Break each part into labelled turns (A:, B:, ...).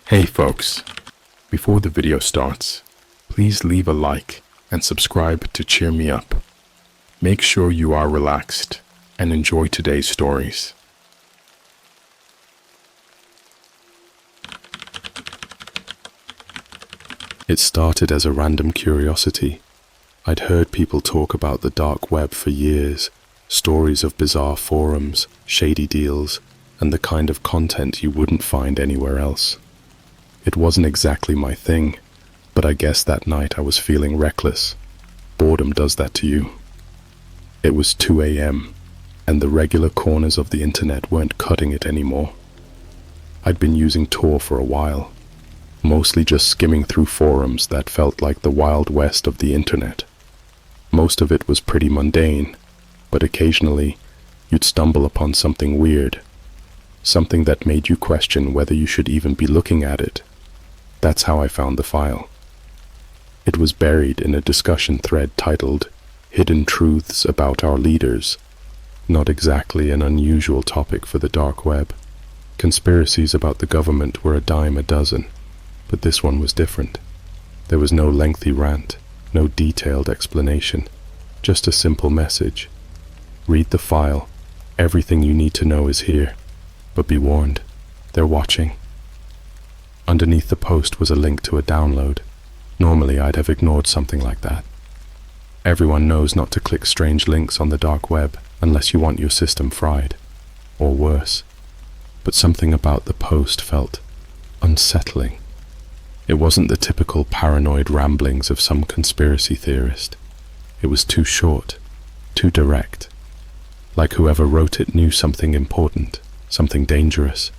A: Hey folks, before the video starts, please leave a like and subscribe to cheer me up. Make sure you are relaxed and enjoy today's stories. It started as a random curiosity. I'd heard people talk about the dark web for years, stories of bizarre forums, shady deals, and the kind of content you wouldn't find anywhere else. It wasn't exactly my thing, but I guess that night I was feeling reckless. Boredom does that to you. It was 2 a.m., and the regular corners of the internet weren't cutting it anymore. I'd been using Tor for a while, mostly just skimming through forums that felt like the Wild West of the internet. Most of it was pretty mundane, but occasionally you'd stumble upon something weird, something that made you question whether you should even be looking at it. That's how I found the file. It was buried in a discussion thread titled "Hidden Truths About Our Leaders." Not exactly an unusual topic for the dark web. Conspiracies about the government were a dime a dozen, but this one was different. There was no lengthy rant, no detailed explanation, just a simple message. Read the file. Everything you need to know is here. But be warned, they're watching. Underneath the post was a link to a download. Normally I'd have ignored something like that. Everyone knows not to click strange links on the dark web unless you want your system fried, or worse. But something about the post felt unsettling. It wasn't the typical paranoid ramblings of some conspiracy theorist. It was too short, too direct. Like whoever wrote it knew something important, something dangerous.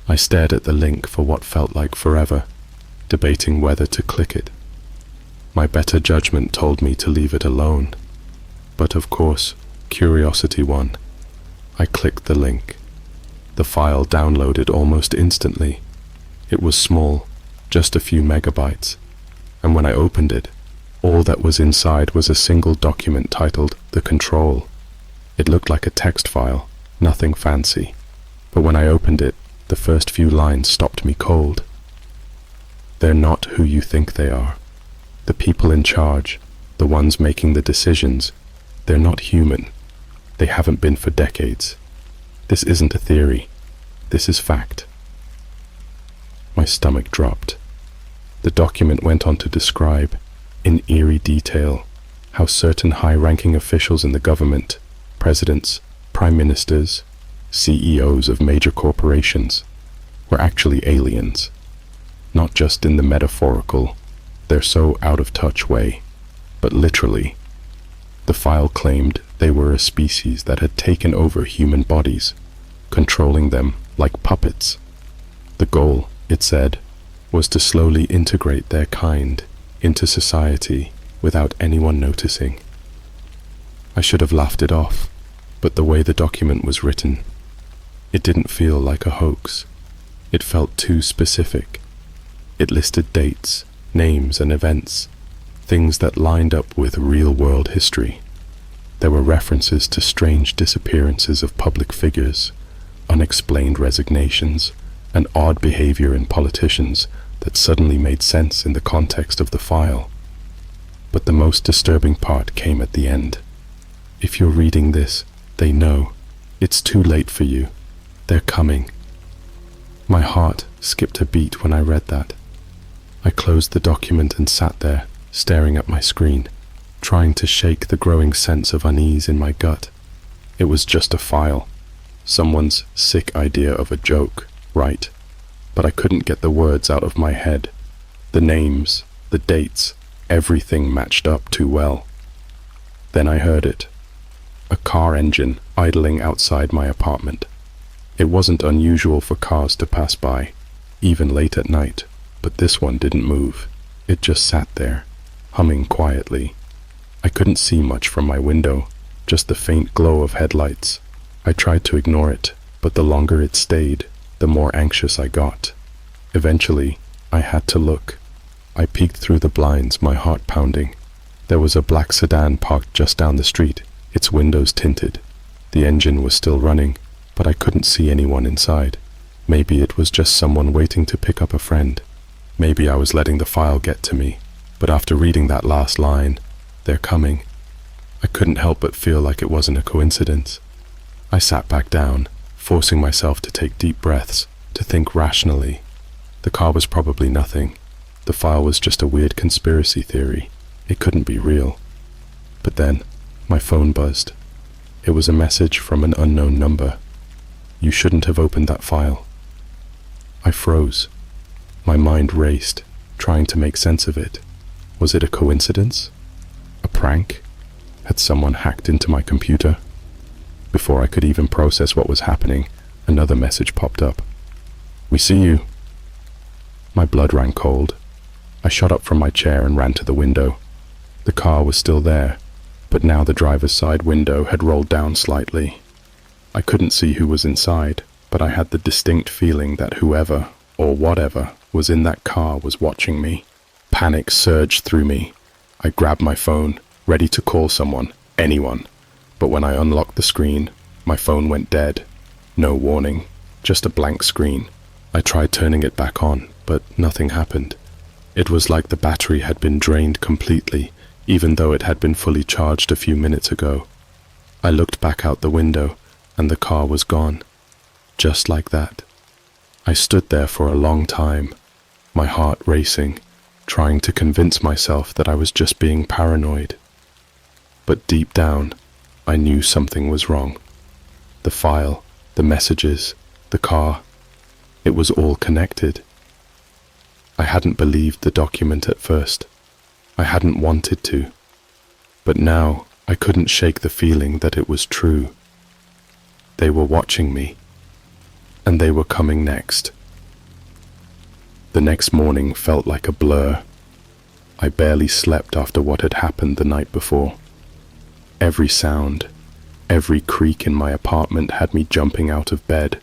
A: I stared at the link for what felt like forever, debating whether to click it. My better judgment told me to leave it alone. But of course, curiosity won. I clicked the link. The file downloaded almost instantly. It was small, just a few megabytes, and when I opened it, all that was inside was a single document titled "The Control." It looked like a text file, nothing fancy, but when I opened it, the first few lines stopped me cold. They're not who you think they are. The people in charge, the ones making the decisions, they're not human. They haven't been for decades. This isn't a theory. This is fact. My stomach dropped. The document went on to describe, in eerie detail, how certain high-ranking officials in the government, presidents, prime ministers, CEOs of major corporations, were actually aliens. Not just in the metaphorical, they're so out-of-touch way, but literally. The file claimed they were a species that had taken over human bodies, controlling them like puppets. The goal, it said, was to slowly integrate their kind into society without anyone noticing. I should have laughed it off, but the way the document was written, it didn't feel like a hoax. It felt too specific. It listed dates, names, and events, things that lined up with real-world history. There were references to strange disappearances of public figures, unexplained resignations, and odd behavior in politicians that suddenly made sense in the context of the file. But the most disturbing part came at the end. If you're reading this, they know. It's too late for you. They're coming. My heart skipped a beat when I read that. I closed the document and sat there, staring at my screen, trying to shake the growing sense of unease in my gut. It was just a file. Someone's sick idea of a joke, right? But I couldn't get the words out of my head. The names, the dates, everything matched up too well. Then I heard it. A car engine idling outside my apartment. It wasn't unusual for cars to pass by, even late at night, but this one didn't move. It just sat there, humming quietly. I couldn't see much from my window, just the faint glow of headlights. I tried to ignore it, but the longer it stayed, the more anxious I got. Eventually, I had to look. I peeked through the blinds, my heart pounding. There was a black sedan parked just down the street, its windows tinted. The engine was still running, but I couldn't see anyone inside. Maybe it was just someone waiting to pick up a friend. Maybe I was letting the file get to me. But after reading that last line, "They're coming," I couldn't help but feel like it wasn't a coincidence. I sat back down, forcing myself to take deep breaths, to think rationally. The car was probably nothing. The file was just a weird conspiracy theory. It couldn't be real. But then, my phone buzzed. It was a message from an unknown number. "You shouldn't have opened that file." I froze. My mind raced, trying to make sense of it. Was it a coincidence? A prank? Had someone hacked into my computer? Before I could even process what was happening, another message popped up. "We see you." My blood ran cold. I shot up from my chair and ran to the window. The car was still there, but now the driver's side window had rolled down slightly. I couldn't see who was inside, but I had the distinct feeling that whoever, or whatever, was in that car was watching me. Panic surged through me. I grabbed my phone, ready to call someone, anyone. But when I unlocked the screen, my phone went dead. No warning, just a blank screen. I tried turning it back on, but nothing happened. It was like the battery had been drained completely, even though it had been fully charged a few minutes ago. I looked back out the window, and the car was gone. Just like that. I stood there for a long time, my heart racing, trying to convince myself that I was just being paranoid. But deep down, I knew something was wrong. The file, the messages, the car, it was all connected. I hadn't believed the document at first. I hadn't wanted to. But now, I couldn't shake the feeling that it was true. They were watching me, and they were coming next. The next morning felt like a blur. I barely slept after what had happened the night before. Every sound, every creak in my apartment had me jumping out of bed,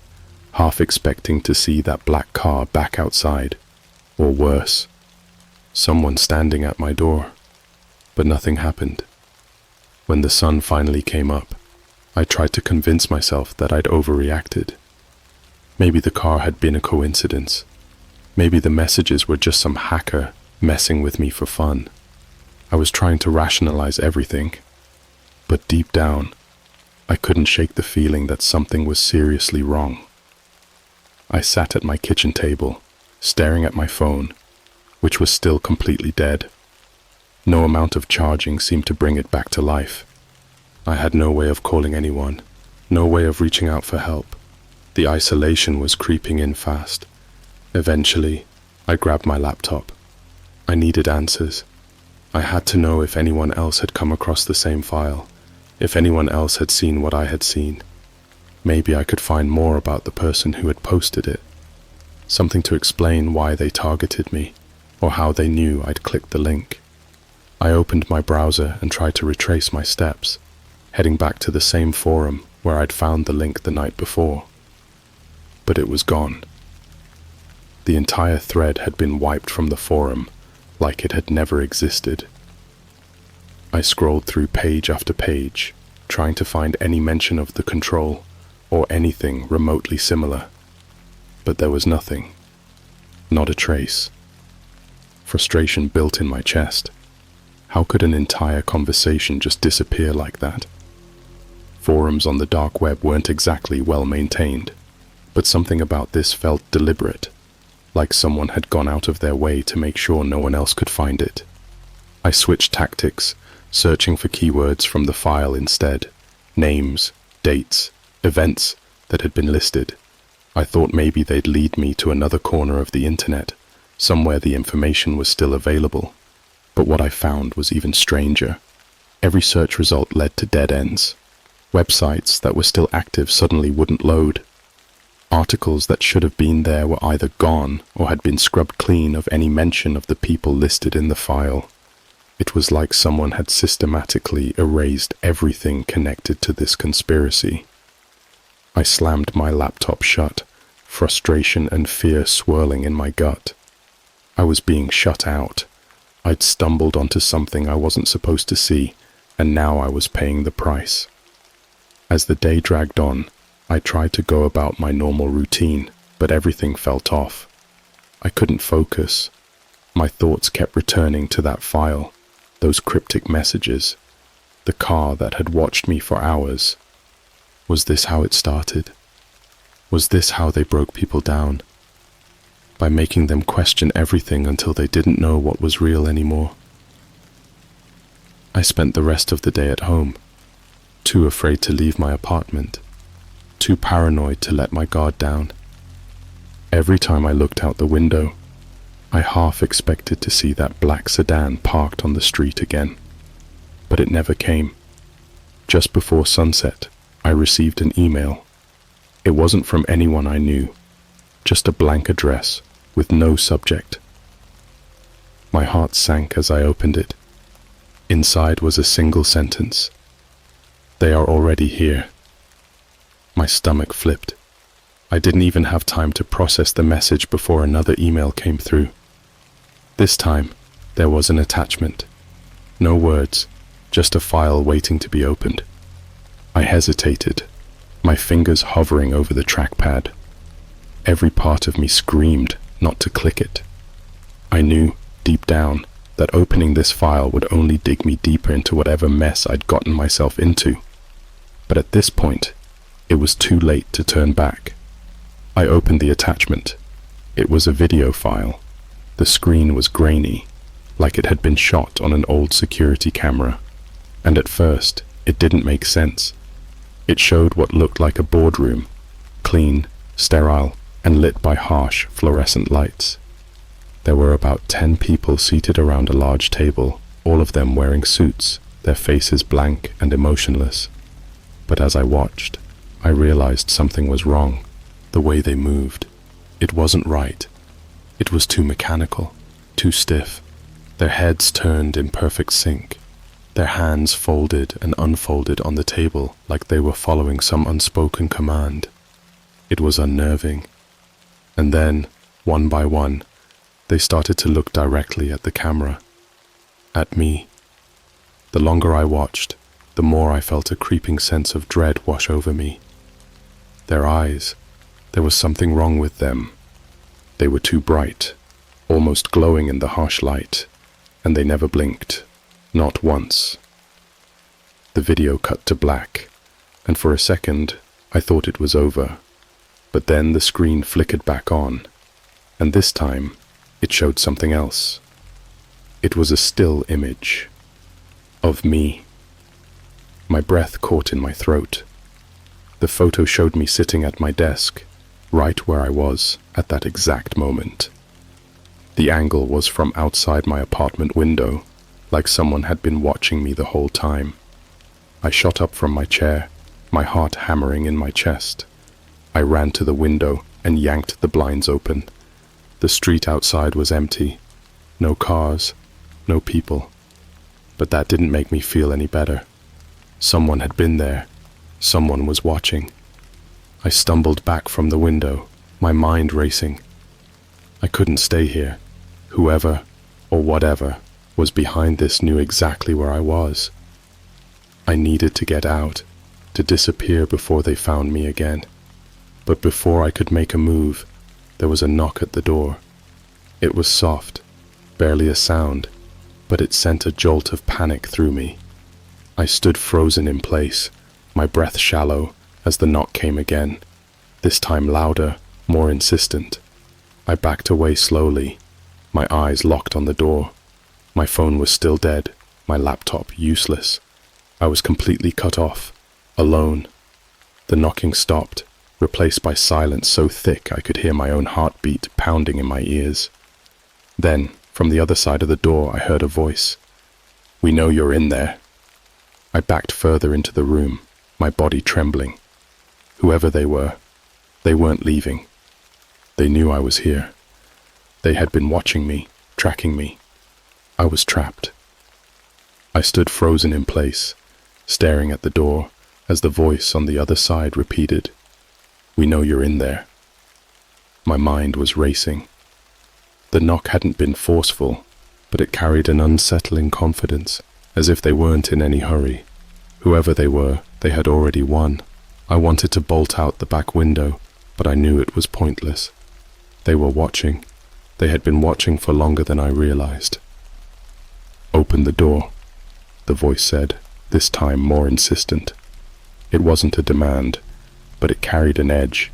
A: half expecting to see that black car back outside, or worse, someone standing at my door. But nothing happened. When the sun finally came up, I tried to convince myself that I'd overreacted. Maybe the car had been a coincidence. Maybe the messages were just some hacker messing with me for fun. I was trying to rationalize everything. But deep down, I couldn't shake the feeling that something was seriously wrong. I sat at my kitchen table, staring at my phone, which was still completely dead. No amount of charging seemed to bring it back to life. I had no way of calling anyone, no way of reaching out for help. The isolation was creeping in fast. Eventually, I grabbed my laptop. I needed answers. I had to know if anyone else had come across the same file, if anyone else had seen what I had seen. Maybe I could find more about the person who had posted it. Something to explain why they targeted me, or how they knew I'd clicked the link. I opened my browser and tried to retrace my steps, heading back to the same forum where I'd found the link the night before. But it was gone. The entire thread had been wiped from the forum, like it had never existed. I scrolled through page after page, trying to find any mention of the control, or anything remotely similar. But there was nothing. Not a trace. Frustration built in my chest. How could an entire conversation just disappear like that? Forums on the dark web weren't exactly well maintained, but something about this felt deliberate, like someone had gone out of their way to make sure no one else could find it. I switched tactics, searching for keywords from the file instead. Names, dates, events that had been listed. I thought maybe they'd lead me to another corner of the internet, somewhere the information was still available. But what I found was even stranger. Every search result led to dead ends. Websites that were still active suddenly wouldn't load. Articles that should have been there were either gone or had been scrubbed clean of any mention of the people listed in the file. It was like someone had systematically erased everything connected to this conspiracy. I slammed my laptop shut, frustration and fear swirling in my gut. I was being shut out. I'd stumbled onto something I wasn't supposed to see, and now I was paying the price. As the day dragged on, I tried to go about my normal routine, but everything felt off. I couldn't focus. My thoughts kept returning to that file, those cryptic messages, the car that had watched me for hours. Was this how it started? Was this how they broke people down? By making them question everything until they didn't know what was real anymore. I spent the rest of the day at home, too afraid to leave my apartment, too paranoid to let my guard down. Every time I looked out the window, I half expected to see that black sedan parked on the street again. But it never came. Just before sunset, I received an email. It wasn't from anyone I knew, just a blank address with no subject. My heart sank as I opened it. Inside was a single sentence. They are already here. My stomach flipped. I didn't even have time to process the message before another email came through. This time, there was an attachment. No words, just a file waiting to be opened. I hesitated, my fingers hovering over the trackpad. Every part of me screamed not to click it. I knew, deep down, that opening this file would only dig me deeper into whatever mess I'd gotten myself into. But at this point, it was too late to turn back. I opened the attachment. It was a video file. The screen was grainy, like it had been shot on an old security camera. And at first, it didn't make sense. It showed what looked like a boardroom, clean, sterile, and lit by harsh fluorescent lights. There were about 10 people seated around a large table, all of them wearing suits, their faces blank and emotionless. But as I watched, I realized something was wrong. The way they moved, it wasn't right. It was too mechanical, too stiff. Their heads turned in perfect sync, their hands folded and unfolded on the table like they were following some unspoken command. It was unnerving. And then, one by one, they started to look directly at the camera, at me. The longer I watched, the more I felt a creeping sense of dread wash over me. Their eyes, there was something wrong with them. They were too bright, almost glowing in the harsh light, and they never blinked, not once. The video cut to black, and for a second, I thought it was over. But then the screen flickered back on, and this time, it showed something else. It was a still image of me. My breath caught in my throat. The photo showed me sitting at my desk, right where I was at that exact moment. The angle was from outside my apartment window, like someone had been watching me the whole time. I shot up from my chair, my heart hammering in my chest. I ran to the window and yanked the blinds open. The street outside was empty. No cars, no people. But that didn't make me feel any better. Someone had been there. Someone was watching. I stumbled back from the window, my mind racing. I couldn't stay here. Whoever, or whatever, was behind this knew exactly where I was. I needed to get out, to disappear before they found me again. But before I could make a move, there was a knock at the door. It was soft, barely a sound, but it sent a jolt of panic through me. I stood frozen in place, my breath shallow, as the knock came again, this time louder, more insistent. I backed away slowly, my eyes locked on the door. My phone was still dead, my laptop useless. I was completely cut off, alone. The knocking stopped, replaced by silence so thick I could hear my own heartbeat pounding in my ears. Then, from the other side of the door, I heard a voice. "We know you're in there." I backed further into the room, my body trembling. Whoever they were, they weren't leaving. They knew I was here. They had been watching me, tracking me. I was trapped. I stood frozen in place, staring at the door as the voice on the other side repeated, "We know you're in there." My mind was racing. The knock hadn't been forceful, but it carried an unsettling confidence, as if they weren't in any hurry. Whoever they were, they had already won. I wanted to bolt out the back window, but I knew it was pointless. They were watching. They had been watching for longer than I realized. "Open the door," the voice said, this time more insistent. It wasn't a demand, but it carried an edge,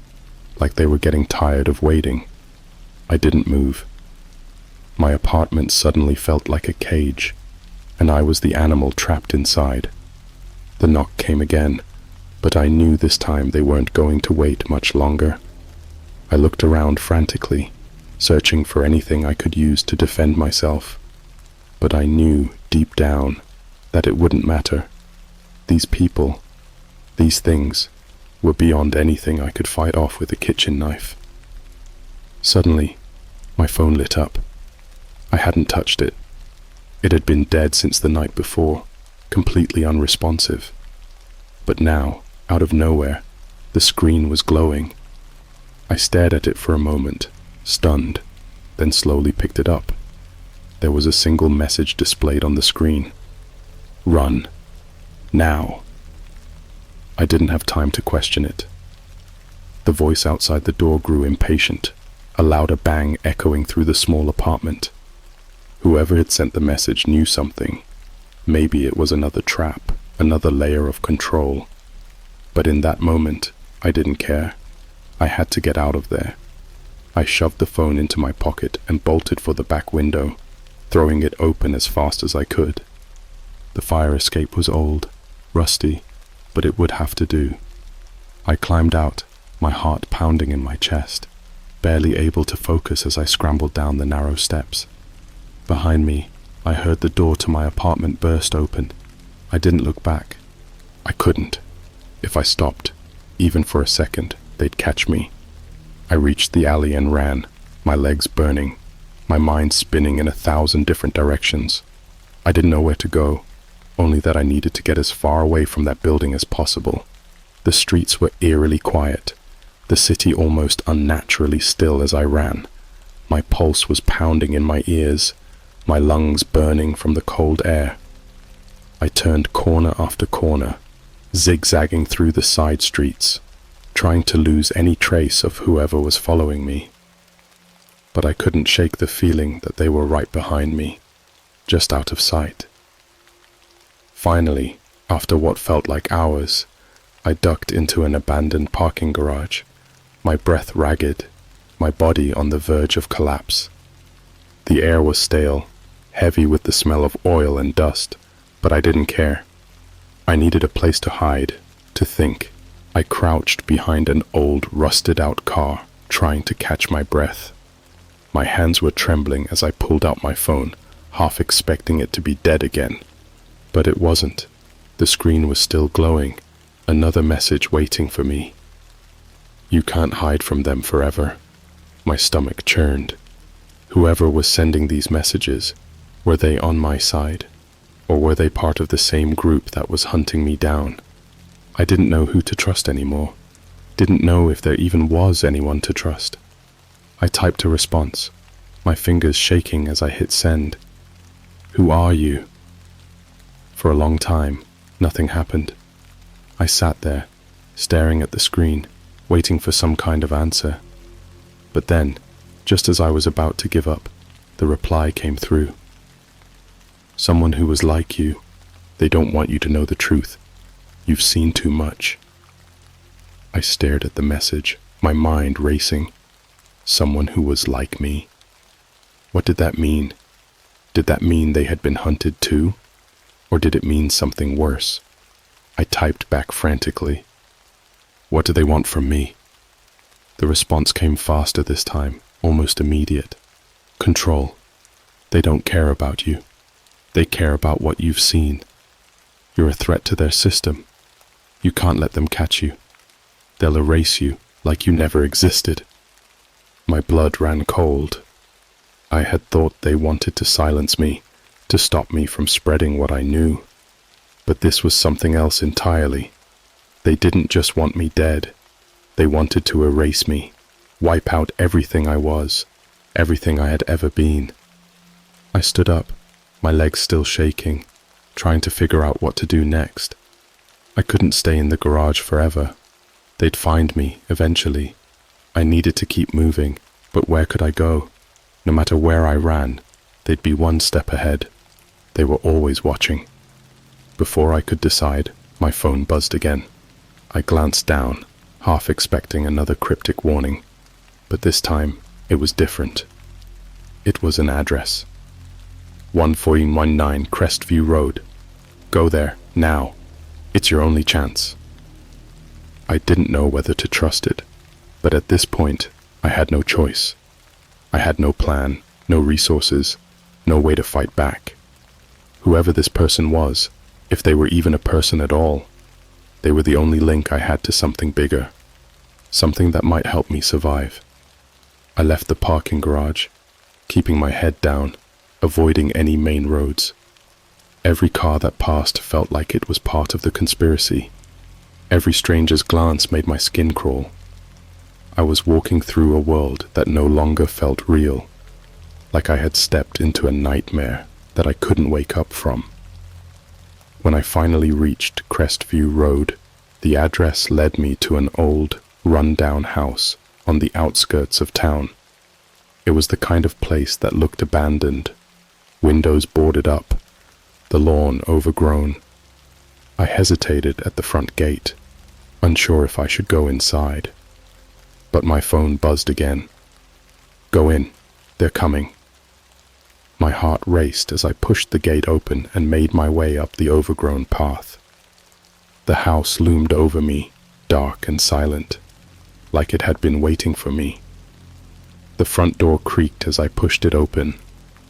A: like they were getting tired of waiting. I didn't move. My apartment suddenly felt like a cage, and I was the animal trapped inside. The knock came again, but I knew this time they weren't going to wait much longer. I looked around frantically, searching for anything I could use to defend myself. But I knew, deep down, that it wouldn't matter. These people, these things, were beyond anything I could fight off with a kitchen knife. Suddenly, my phone lit up. I hadn't touched it. It had been dead since the night before, completely unresponsive. But now, out of nowhere, the screen was glowing. I stared at it for a moment, stunned, then slowly picked it up. There was a single message displayed on the screen. "Run. Now." I didn't have time to question it. The voice outside the door grew impatient, a louder bang echoing through the small apartment. Whoever had sent the message knew something. Maybe it was another trap, another layer of control. But in that moment, I didn't care. I had to get out of there. I shoved the phone into my pocket and bolted for the back window, throwing it open as fast as I could. The fire escape was old, rusty, but it would have to do. I climbed out, my heart pounding in my chest, barely able to focus as I scrambled down the narrow steps. Behind me, I heard the door to my apartment burst open. I didn't look back. I couldn't. If I stopped, even for a second, they'd catch me. I reached the alley and ran, my legs burning, my mind spinning in 1,000 different directions. I didn't know where to go, only that I needed to get as far away from that building as possible. The streets were eerily quiet, the city almost unnaturally still as I ran. My pulse was pounding in my ears, my lungs burning from the cold air. I turned corner after corner, zigzagging through the side streets, trying to lose any trace of whoever was following me. But I couldn't shake the feeling that they were right behind me, just out of sight. Finally, after what felt like hours, I ducked into an abandoned parking garage, my breath ragged, my body on the verge of collapse. The air was stale, heavy with the smell of oil and dust, but I didn't care. I needed a place to hide, to think. I crouched behind an old, rusted-out car, trying to catch my breath. My hands were trembling as I pulled out my phone, half expecting it to be dead again. But it wasn't. The screen was still glowing, another message waiting for me. "You can't hide from them forever." My stomach churned. Whoever was sending these messages, were they on my side? Or were they part of the same group that was hunting me down? I didn't know who to trust anymore. Didn't know if there even was anyone to trust. I typed a response, my fingers shaking as I hit send. "Who are you?" For a long time, nothing happened. I sat there, staring at the screen, waiting for some kind of answer. But then, just as I was about to give up, the reply came through. "Someone who was like you. They don't want you to know the truth. You've seen too much." I stared at the message, my mind racing. Someone who was like me. What did that mean? Did that mean they had been hunted too? Or did it mean something worse? I typed back frantically. "What do they want from me?" The response came faster this time, almost immediate. "Control. They don't care about you. They care about what you've seen. You're a threat to their system. You can't let them catch you. They'll erase you like you never existed." My blood ran cold. I had thought they wanted to silence me, to stop me from spreading what I knew. But this was something else entirely. They didn't just want me dead. They wanted to erase me, wipe out everything I was, everything I had ever been. I stood up, my legs still shaking, trying to figure out what to do next. I couldn't stay in the garage forever. They'd find me, eventually. I needed to keep moving, but where could I go? No matter where I ran, they'd be one step ahead. They were always watching. Before I could decide, my phone buzzed again. I glanced down, half expecting another cryptic warning, but this time it was different. It was an address. 1419 Crestview Road. Go there, now. It's your only chance. I didn't know whether to trust it, but at this point, I had no choice. I had no plan, no resources, no way to fight back. Whoever this person was, if they were even a person at all, they were the only link I had to something bigger, something that might help me survive. I left the parking garage, keeping my head down, avoiding any main roads. Every car that passed felt like it was part of the conspiracy. Every stranger's glance made my skin crawl. I was walking through a world that no longer felt real, like I had stepped into a nightmare that I couldn't wake up from. When I finally reached Crestview Road, the address led me to an old, run-down house on the outskirts of town. It was the kind of place that looked abandoned, windows boarded up, the lawn overgrown. I hesitated at the front gate, unsure if I should go inside. But my phone buzzed again. Go in, they're coming. My heart raced as I pushed the gate open and made my way up the overgrown path. The house loomed over me, dark and silent, like it had been waiting for me. The front door creaked as I pushed it open,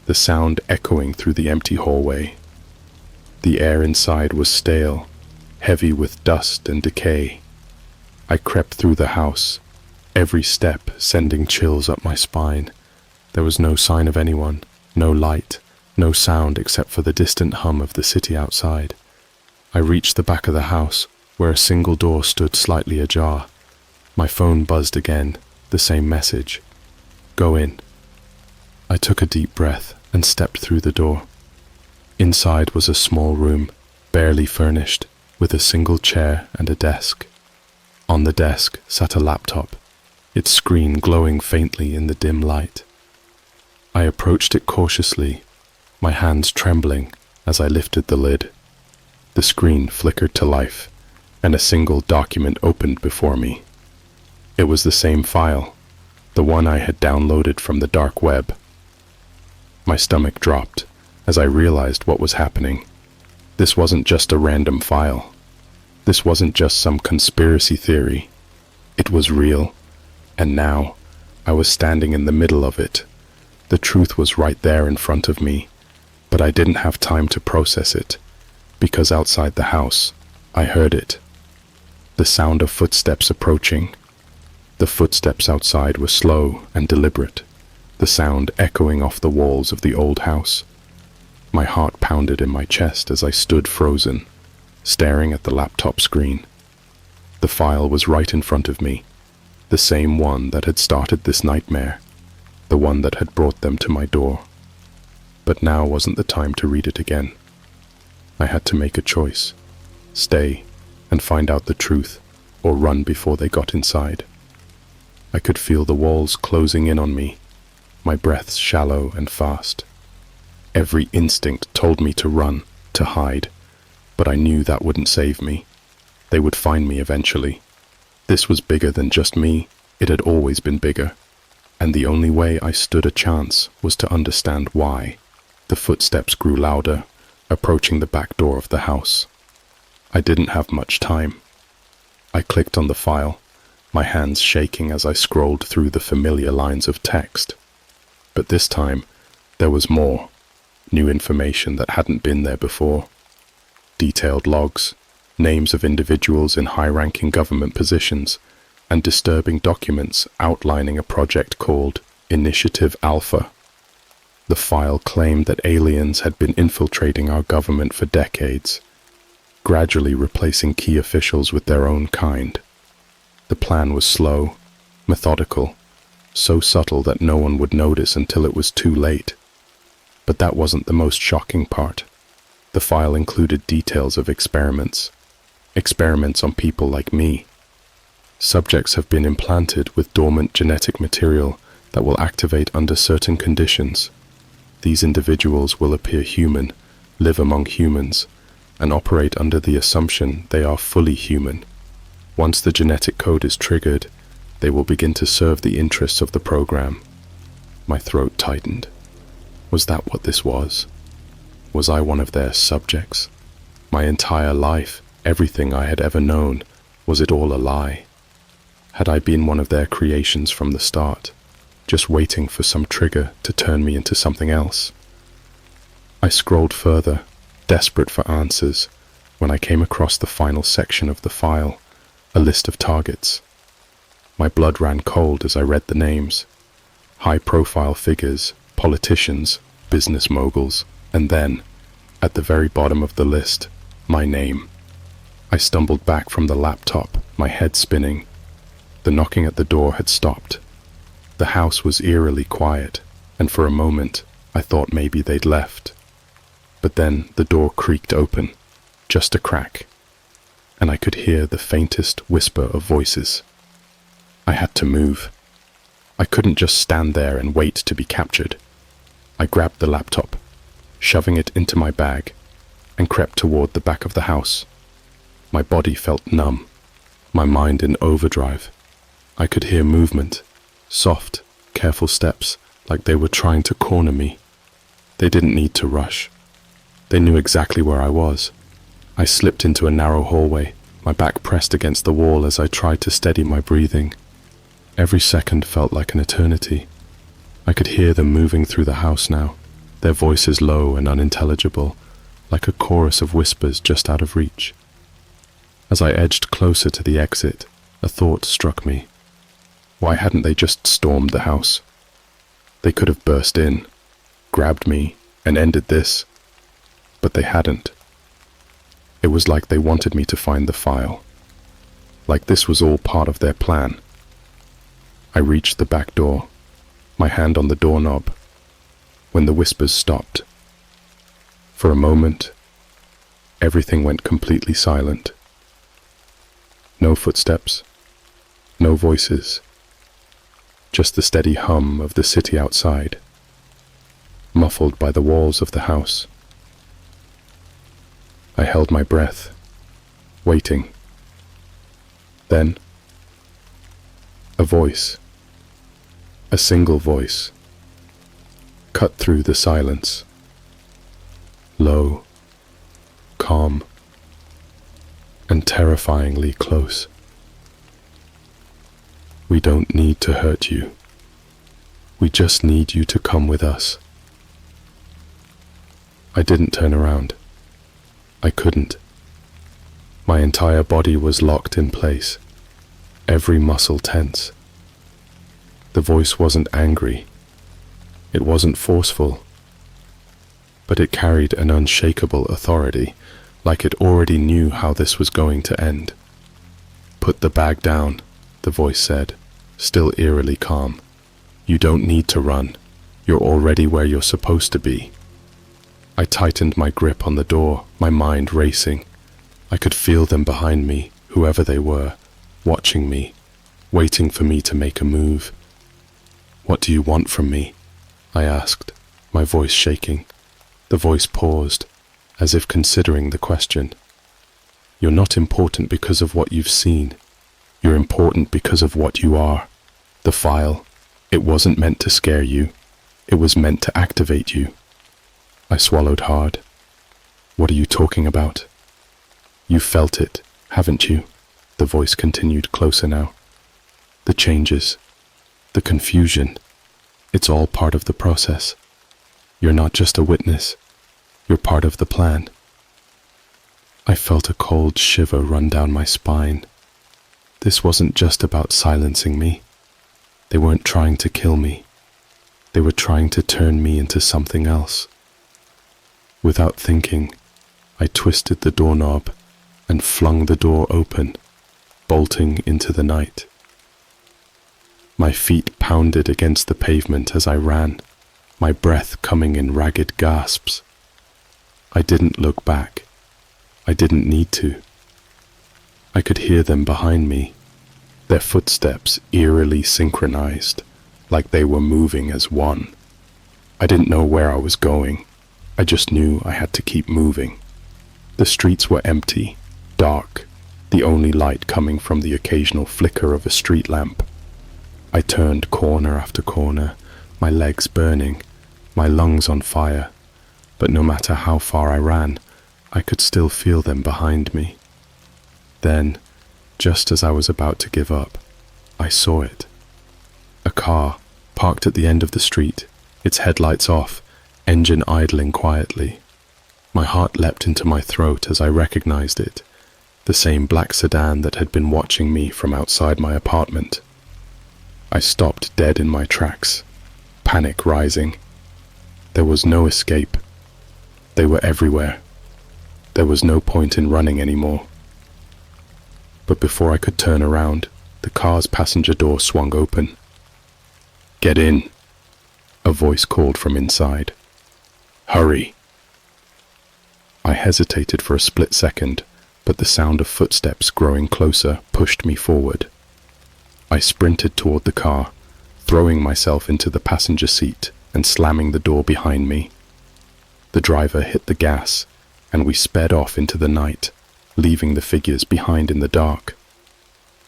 A: the sound echoing through the empty hallway. The air inside was stale, heavy with dust and decay. I crept through the house, every step sending chills up my spine. There was no sign of anyone, no light, no sound except for the distant hum of the city outside. I reached the back of the house, where a single door stood slightly ajar. My phone buzzed again, the same message. Go in. I took a deep breath and stepped through the door. Inside was a small room, barely furnished, with a single chair and a desk. On the desk sat a laptop, its screen glowing faintly in the dim light. I approached it cautiously, my hands trembling as I lifted the lid. The screen flickered to life, and a single document opened before me. It was the same file, the one I had downloaded from the dark web. My stomach dropped as I realized what was happening. This wasn't just a random file. This wasn't just some conspiracy theory. It was real, and now I was standing in the middle of it. The truth was right there in front of me, but I didn't have time to process it, because outside the house, I heard it. The sound of footsteps approaching. The footsteps outside were slow and deliberate, the sound echoing off the walls of the old house. My heart pounded in my chest as I stood frozen, staring at the laptop screen. The file was right in front of me, the same one that had started this nightmare, the one that had brought them to my door. But now wasn't the time to read it again. I had to make a choice, stay and find out the truth, or run before they got inside. I could feel the walls closing in on me, my breaths shallow and fast. Every instinct told me to run, to hide, but I knew that wouldn't save me. They would find me eventually. This was bigger than just me, it had always been bigger, and the only way I stood a chance was to understand why. The footsteps grew louder, approaching the back door of the house. I didn't have much time. I clicked on the file, my hands shaking as I scrolled through the familiar lines of text. But this time, there was more. New information that hadn't been there before. Detailed logs, names of individuals in high-ranking government positions, and disturbing documents outlining a project called Initiative Alpha. The file claimed that aliens had been infiltrating our government for decades, gradually replacing key officials with their own kind. The plan was slow, methodical, so subtle that no one would notice until it was too late. But that wasn't the most shocking part. The file included details of experiments on people like me. Subjects have been implanted with dormant genetic material that will activate under certain conditions. These individuals will appear human, live among humans, and operate under the assumption they are fully human. Once the genetic code is triggered, they will begin to serve the interests of the program. My throat tightened. Was that what this was? Was I one of their subjects? My entire life, everything I had ever known, was it all a lie? Had I been one of their creations from the start, just waiting for some trigger to turn me into something else? I scrolled further, desperate for answers, when I came across the final section of the file, a list of targets. My blood ran cold as I read the names. High-profile figures, politicians, business moguls, and then, at the very bottom of the list, my name. I stumbled back from the laptop, my head spinning. The knocking at the door had stopped. The house was eerily quiet, and for a moment I thought maybe they'd left. But then the door creaked open, just a crack, and I could hear the faintest whisper of voices. I had to move. I couldn't just stand there and wait to be captured. I grabbed the laptop, shoving it into my bag, and crept toward the back of the house. My body felt numb, my mind in overdrive. I could hear movement, soft, careful steps, like they were trying to corner me. They didn't need to rush. They knew exactly where I was. I slipped into a narrow hallway, my back pressed against the wall as I tried to steady my breathing. Every second felt like an eternity. I could hear them moving through the house now, their voices low and unintelligible, like a chorus of whispers just out of reach. As I edged closer to the exit, a thought struck me. Why hadn't they just stormed the house? They could have burst in, grabbed me, and ended this. But they hadn't. It was like they wanted me to find the file. Like this was all part of their plan. I reached the back door, my hand on the doorknob, when the whispers stopped. For a moment, everything went completely silent. No footsteps, no voices, just the steady hum of the city outside, muffled by the walls of the house. I held my breath, waiting. Then, a voice, a single voice, cut through the silence. Low, calm, and terrifyingly close. We don't need to hurt you. We just need you to come with us. I didn't turn around. I couldn't. My entire body was locked in place, every muscle tense. The voice wasn't angry. It wasn't forceful. But it carried an unshakable authority, like it already knew how this was going to end. Put the bag down, the voice said, still eerily calm. You don't need to run. You're already where you're supposed to be. I tightened my grip on the door, my mind racing. I could feel them behind me, whoever they were, watching me, waiting for me to make a move. What do you want from me? I asked, my voice shaking. The voice paused, as if considering the question. You're not important because of what you've seen. You're important because of what you are. The file, it wasn't meant to scare you. It was meant to activate you. I swallowed hard. What are you talking about? You felt it, haven't you? The voice continued closer now. The changes, the confusion, it's all part of the process. You're not just a witness. You're part of the plan. I felt a cold shiver run down my spine. This wasn't just about silencing me. They weren't trying to kill me. They were trying to turn me into something else. Without thinking, I twisted the doorknob and flung the door open, bolting into the night. My feet pounded against the pavement as I ran, my breath coming in ragged gasps. I didn't look back. I didn't need to. I could hear them behind me, their footsteps eerily synchronized, like they were moving as one. I didn't know where I was going. I just knew I had to keep moving. The streets were empty, dark, the only light coming from the occasional flicker of a street lamp. I turned corner after corner, my legs burning, my lungs on fire, but no matter how far I ran, I could still feel them behind me. Then, just as I was about to give up, I saw it. A car, parked at the end of the street, its headlights off, engine idling quietly. My heart leapt into my throat as I recognized it, the same black sedan that had been watching me from outside my apartment. I stopped dead in my tracks, panic rising. There was no escape. They were everywhere. There was no point in running anymore. But before I could turn around, the car's passenger door swung open. "Get in," a voice called from inside. "Hurry." I hesitated for a split second, but the sound of footsteps growing closer pushed me forward. I sprinted toward the car, throwing myself into the passenger seat and slamming the door behind me. The driver hit the gas, and we sped off into the night, leaving the figures behind in the dark.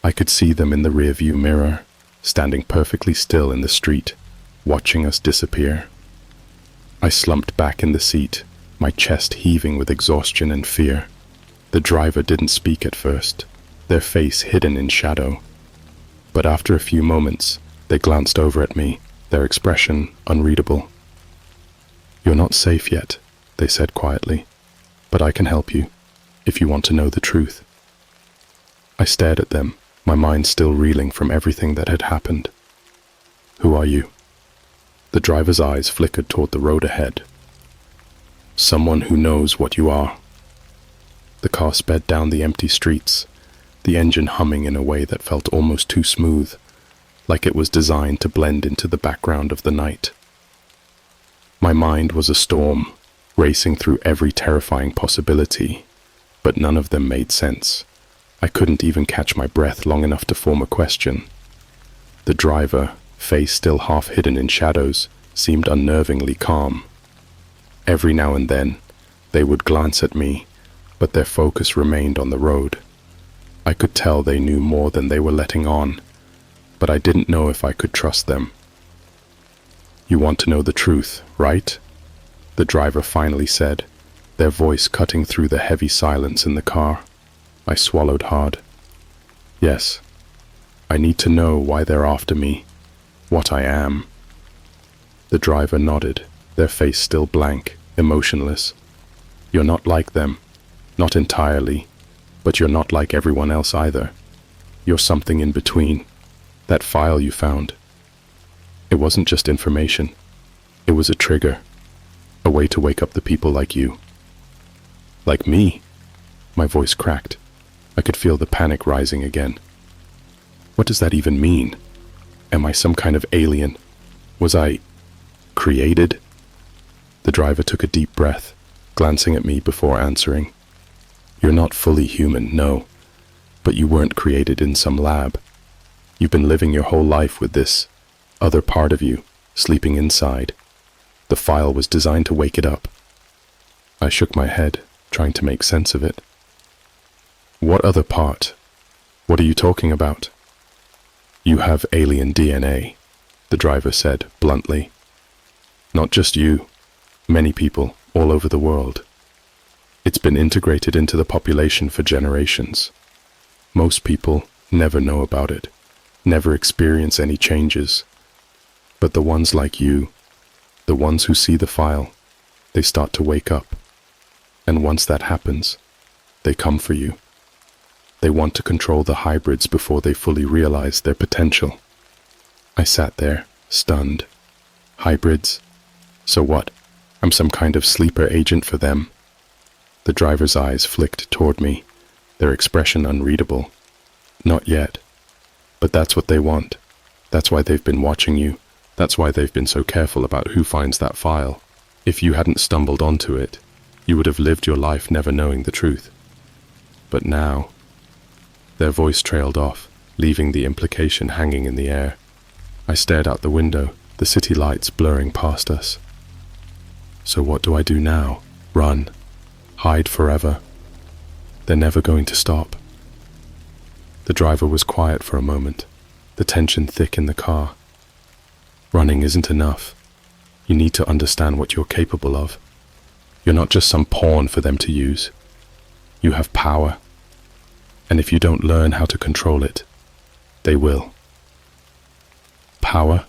A: I could see them in the rearview mirror, standing perfectly still in the street, watching us disappear. I slumped back in the seat, my chest heaving with exhaustion and fear. The driver didn't speak at first, their face hidden in shadow. But after a few moments, they glanced over at me, their expression unreadable. "You're not safe yet," they said quietly, "but I can help you, if you want to know the truth." I stared at them, my mind still reeling from everything that had happened. "Who are you?" The driver's eyes flickered toward the road ahead. "Someone who knows what you are." The car sped down the empty streets, the engine humming in a way that felt almost too smooth, like it was designed to blend into the background of the night. My mind was a storm, racing through every terrifying possibility, but none of them made sense. I couldn't even catch my breath long enough to form a question. The driver, face still half hidden in shadows, seemed unnervingly calm. Every now and then, they would glance at me, but their focus remained on the road. I could tell they knew more than they were letting on, but I didn't know if I could trust them. "You want to know the truth, right?" the driver finally said, their voice cutting through the heavy silence in the car. I swallowed hard. "Yes. I need to know why they're after me, what I am." The driver nodded, their face still blank, emotionless. "You're not like them, not entirely, but you're not like everyone else either. You're something in between. That file you found. It wasn't just information. It was a trigger, a way to wake up the people like you." "Like me?" My voice cracked. I could feel the panic rising again. What does that even mean? Am I some kind of alien? Was I created? The driver took a deep breath, glancing at me before answering. "You're not fully human, no, but you weren't created in some lab. You've been living your whole life with this other part of you, sleeping inside. The file was designed to wake it up." I shook my head, trying to make sense of it. "What other part? What are you talking about?" "You have alien DNA," the driver said bluntly. "Not just you, many people all over the world. It's been integrated into the population for generations. Most people never know about it, never experience any changes. But the ones like you, the ones who see the file, they start to wake up. And once that happens, they come for you. They want to control the hybrids before they fully realize their potential." I sat there, stunned. Hybrids? So what? I'm some kind of sleeper agent for them? The driver's eyes flicked toward me, their expression unreadable. "Not yet. But that's what they want. That's why they've been watching you. That's why they've been so careful about who finds that file. If you hadn't stumbled onto it, you would have lived your life never knowing the truth. But now..." Their voice trailed off, leaving the implication hanging in the air. I stared out the window, the city lights blurring past us. So what do I do now? Run? Hide forever? They're never going to stop. The driver was quiet for a moment, the tension thick in the car. Running isn't enough. You need to understand what you're capable of. You're not just some pawn for them to use. You have power. And if you don't learn how to control it, they will. Power?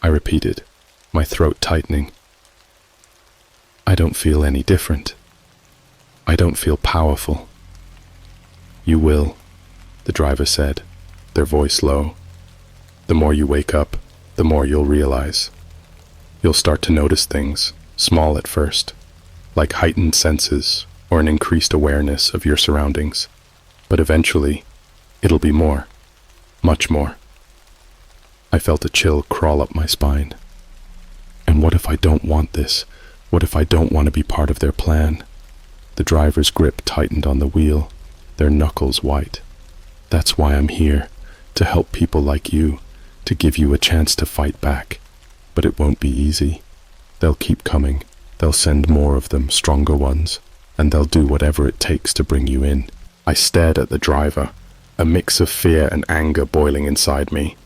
A: I repeated, my throat tightening. I don't feel any different. I don't feel powerful. You will, the driver said, their voice low. The more you wake up, the more you'll realize. You'll start to notice things, small at first, like heightened senses or an increased awareness of your surroundings. But eventually, it'll be more, much more. I felt a chill crawl up my spine. And what if I don't want this? What if I don't want to be part of their plan? The driver's grip tightened on the wheel, their knuckles white. That's why I'm here, to help people like you, to give you a chance to fight back. But it won't be easy. They'll keep coming. They'll send more of them, stronger ones, and they'll do whatever it takes to bring you in. I stared at the driver, a mix of fear and anger boiling inside me.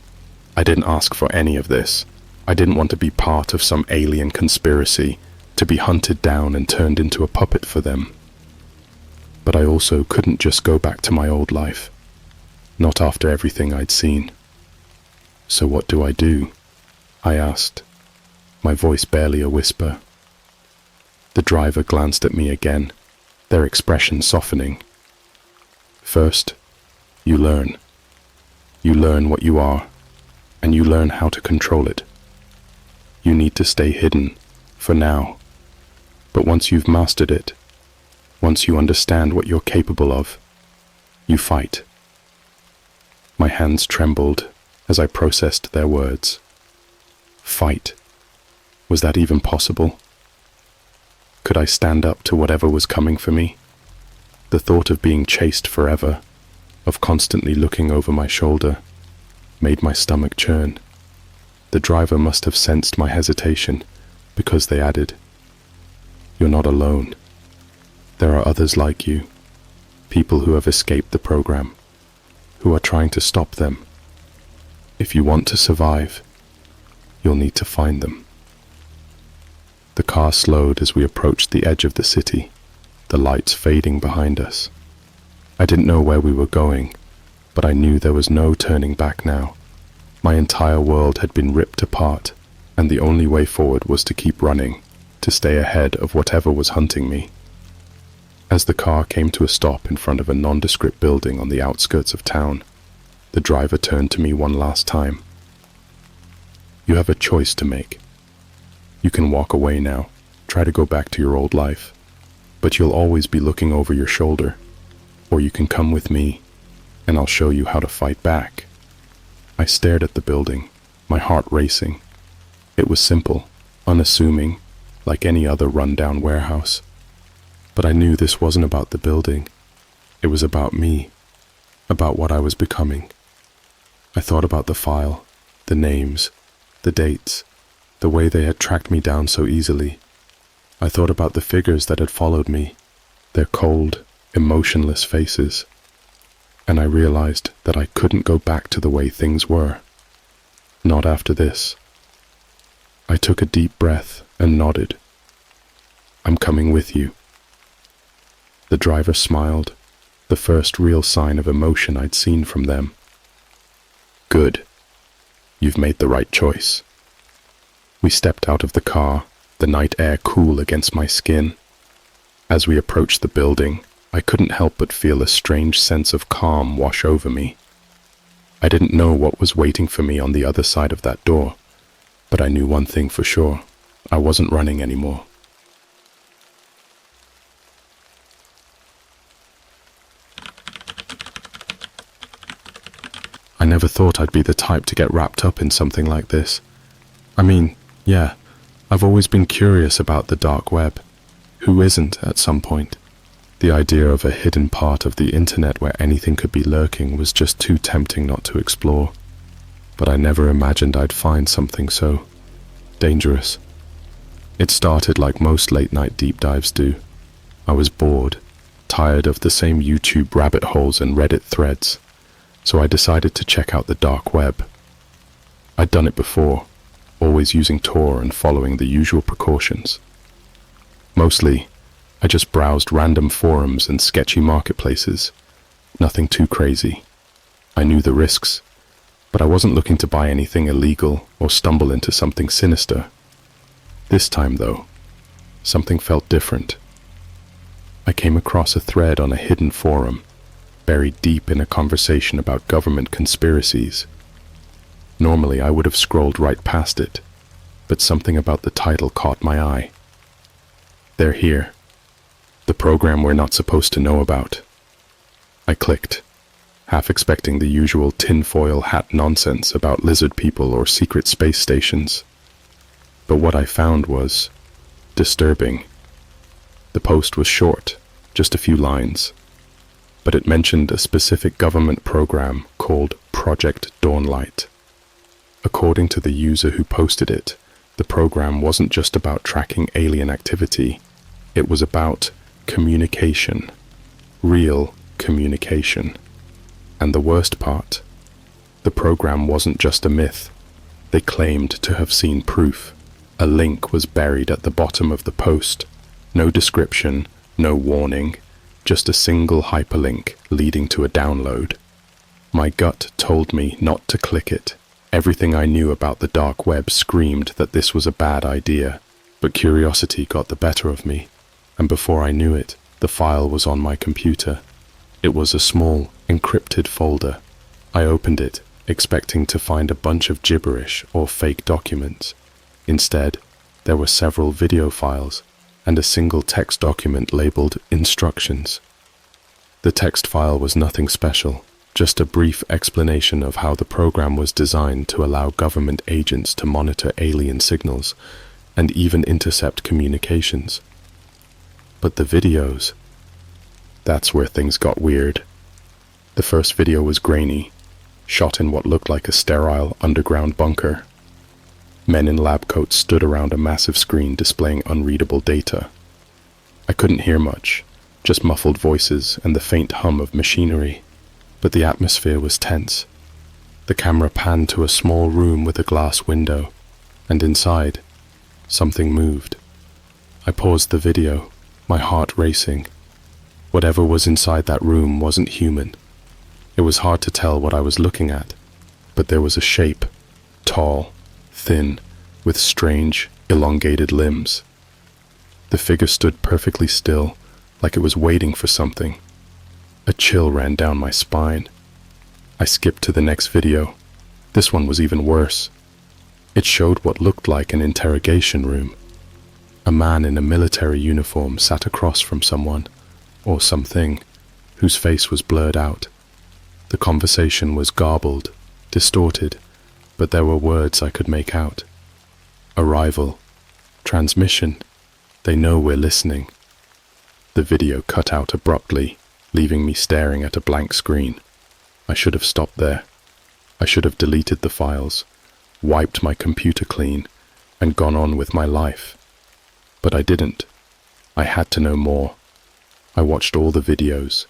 A: I didn't ask for any of this. I didn't want to be part of some alien conspiracy, to be hunted down and turned into a puppet for them. But I also couldn't just go back to my old life. Not after everything I'd seen. So what do? I asked, my voice barely a whisper. The driver glanced at me again, their expression softening. First, you learn. You learn what you are, and you learn how to control it. You need to stay hidden, for now. But once you've mastered it, once you understand what you're capable of, you fight. My hands trembled as I processed their words. Fight. Was that even possible? Could I stand up to whatever was coming for me? The thought of being chased forever, of constantly looking over my shoulder, made my stomach churn. The driver must have sensed my hesitation, because they added, "You're not alone. There are others like you, people who have escaped the program, who are trying to stop them. If you want to survive, you'll need to find them." The car slowed as we approached the edge of the city, the lights fading behind us. I didn't know where we were going, but I knew there was no turning back now. My entire world had been ripped apart, and the only way forward was to keep running, to stay ahead of whatever was hunting me. As the car came to a stop in front of a nondescript building on the outskirts of town, the driver turned to me one last time. "You have a choice to make. You can walk away now, try to go back to your old life, but you'll always be looking over your shoulder. Or you can come with me, and I'll show you how to fight back." I stared at the building, my heart racing. It was simple, unassuming, like any other run-down warehouse. But I knew this wasn't about the building. It was about me, about what I was becoming. I thought about the file, the names, the dates, the way they had tracked me down so easily. I thought about the figures that had followed me, their cold, emotionless faces. And I realized that I couldn't go back to the way things were. Not after this. I took a deep breath and nodded. "I'm coming with you." The driver smiled, the first real sign of emotion I'd seen from them. "Good. You've made the right choice." We stepped out of the car, the night air cool against my skin. As we approached the building, I couldn't help but feel a strange sense of calm wash over me. I didn't know what was waiting for me on the other side of that door, but I knew one thing for sure. I wasn't running anymore. I never thought I'd be the type to get wrapped up in something like this. I mean, yeah, I've always been curious about the dark web. Who isn't at some point? The idea of a hidden part of the internet where anything could be lurking was just too tempting not to explore. But I never imagined I'd find something so dangerous. It started like most late-night deep dives do. I was bored, tired of the same YouTube rabbit holes and Reddit threads, so I decided to check out the dark web. I'd done it before, always using Tor and following the usual precautions. Mostly, I just browsed random forums and sketchy marketplaces. Nothing too crazy. I knew the risks, but I wasn't looking to buy anything illegal or stumble into something sinister. This time, though, something felt different. I came across a thread on a hidden forum, buried deep in a conversation about government conspiracies. Normally, I would have scrolled right past it, but something about the title caught my eye. They're here. The program we're not supposed to know about. I clicked, half expecting the usual tinfoil hat nonsense about lizard people or secret space stations. But what I found was disturbing. The post was short, just a few lines, but it mentioned a specific government program called Project Downright. According to the user who posted it, the program wasn't just about tracking alien activity, it was about communication, real communication. And the worst part, the program wasn't just a myth. They claimed to have seen proof. A link was buried at the bottom of the post. No description, no warning, just a single hyperlink leading to a download. My gut told me not to click it. Everything I knew about the dark web screamed that this was a bad idea, but curiosity got the better of me. And before I knew it, the file was on my computer. It was a small, encrypted folder. I opened it, expecting to find a bunch of gibberish or fake documents. Instead, there were several video files and a single text document labeled Instructions. The text file was nothing special, just a brief explanation of how the program was designed to allow government agents to monitor alien signals and even intercept communications. But the videos, that's where things got weird. The first video was grainy, shot in what looked like a sterile underground bunker. Men in lab coats stood around a massive screen displaying unreadable data. I couldn't hear much, just muffled voices and the faint hum of machinery, but the atmosphere was tense. The camera panned to a small room with a glass window, and inside, something moved. I paused the video, my heart racing. Whatever was inside that room wasn't human. It was hard to tell what I was looking at, but there was a shape, tall, thin, with strange, elongated limbs. The figure stood perfectly still, like it was waiting for something. A chill ran down my spine. I skipped to the next video. This one was even worse. It showed what looked like an interrogation room. A man in a military uniform sat across from someone, or something, whose face was blurred out. The conversation was garbled, distorted, but there were words I could make out. Arrival. Transmission. They know we're listening. The video cut out abruptly, leaving me staring at a blank screen. I should have stopped there. I should have deleted the files, wiped my computer clean, and gone on with my life. But I didn't. I had to know more. I watched all the videos,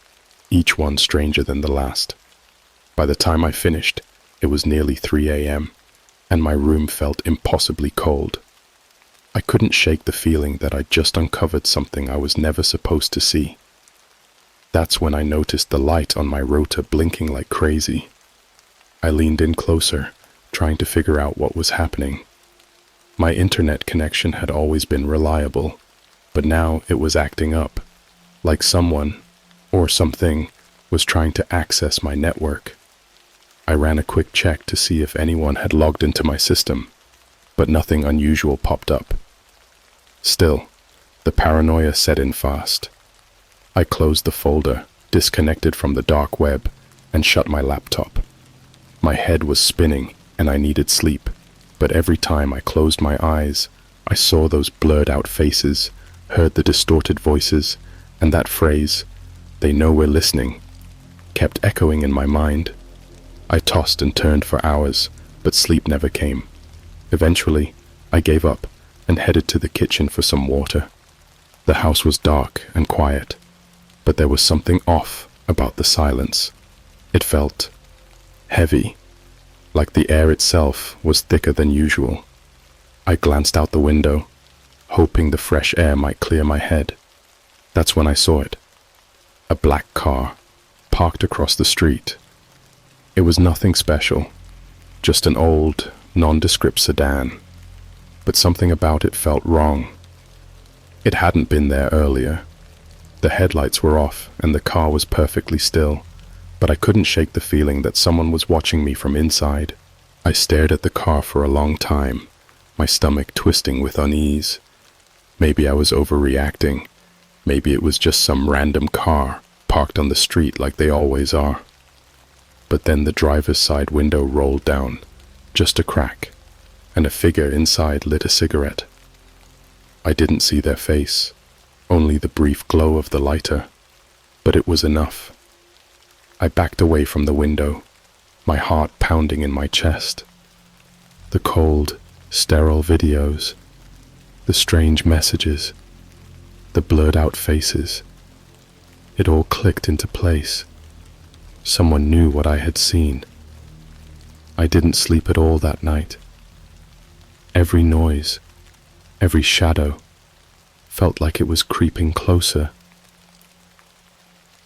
A: each one stranger than the last. By the time I finished, it was nearly 3 a.m., and my room felt impossibly cold. I couldn't shake the feeling that I'd just uncovered something I was never supposed to see. That's when I noticed the light on my router blinking like crazy. I leaned in closer, trying to figure out what was happening. My internet connection had always been reliable, but now it was acting up, like someone, or something, was trying to access my network. I ran a quick check to see if anyone had logged into my system, but nothing unusual popped up. Still, the paranoia set in fast. I closed the folder, disconnected from the dark web, and shut my laptop. My head was spinning, and I needed sleep, but every time I closed my eyes, I saw those blurred out faces, heard the distorted voices, And that phrase, "they know we're listening," kept echoing in my mind. I tossed and turned for hours, but sleep never came. Eventually, I gave up and headed to the kitchen for some water. The house was dark and quiet, but there was something off about the silence. It felt heavy, like the air itself was thicker than usual. I glanced out the window, hoping the fresh air might clear my head. That's when I saw it. A black car, parked across the street. It was nothing special, just an old, nondescript sedan. But something about it felt wrong. It hadn't been there earlier. The headlights were off and the car was perfectly still, but I couldn't shake the feeling that someone was watching me from inside. I stared at the car for a long time, my stomach twisting with unease. Maybe I was overreacting. Maybe it was just some random car parked on the street like they always are. But then the driver's side window rolled down, just a crack, and a figure inside lit a cigarette. I didn't see their face, only the brief glow of the lighter, but it was enough. I backed away from the window, my heart pounding in my chest. The cold, sterile videos, the strange messages, the blurred out faces. It all clicked into place. Someone knew what I had seen. I didn't sleep at all that night. Every noise, every shadow, felt like it was creeping closer.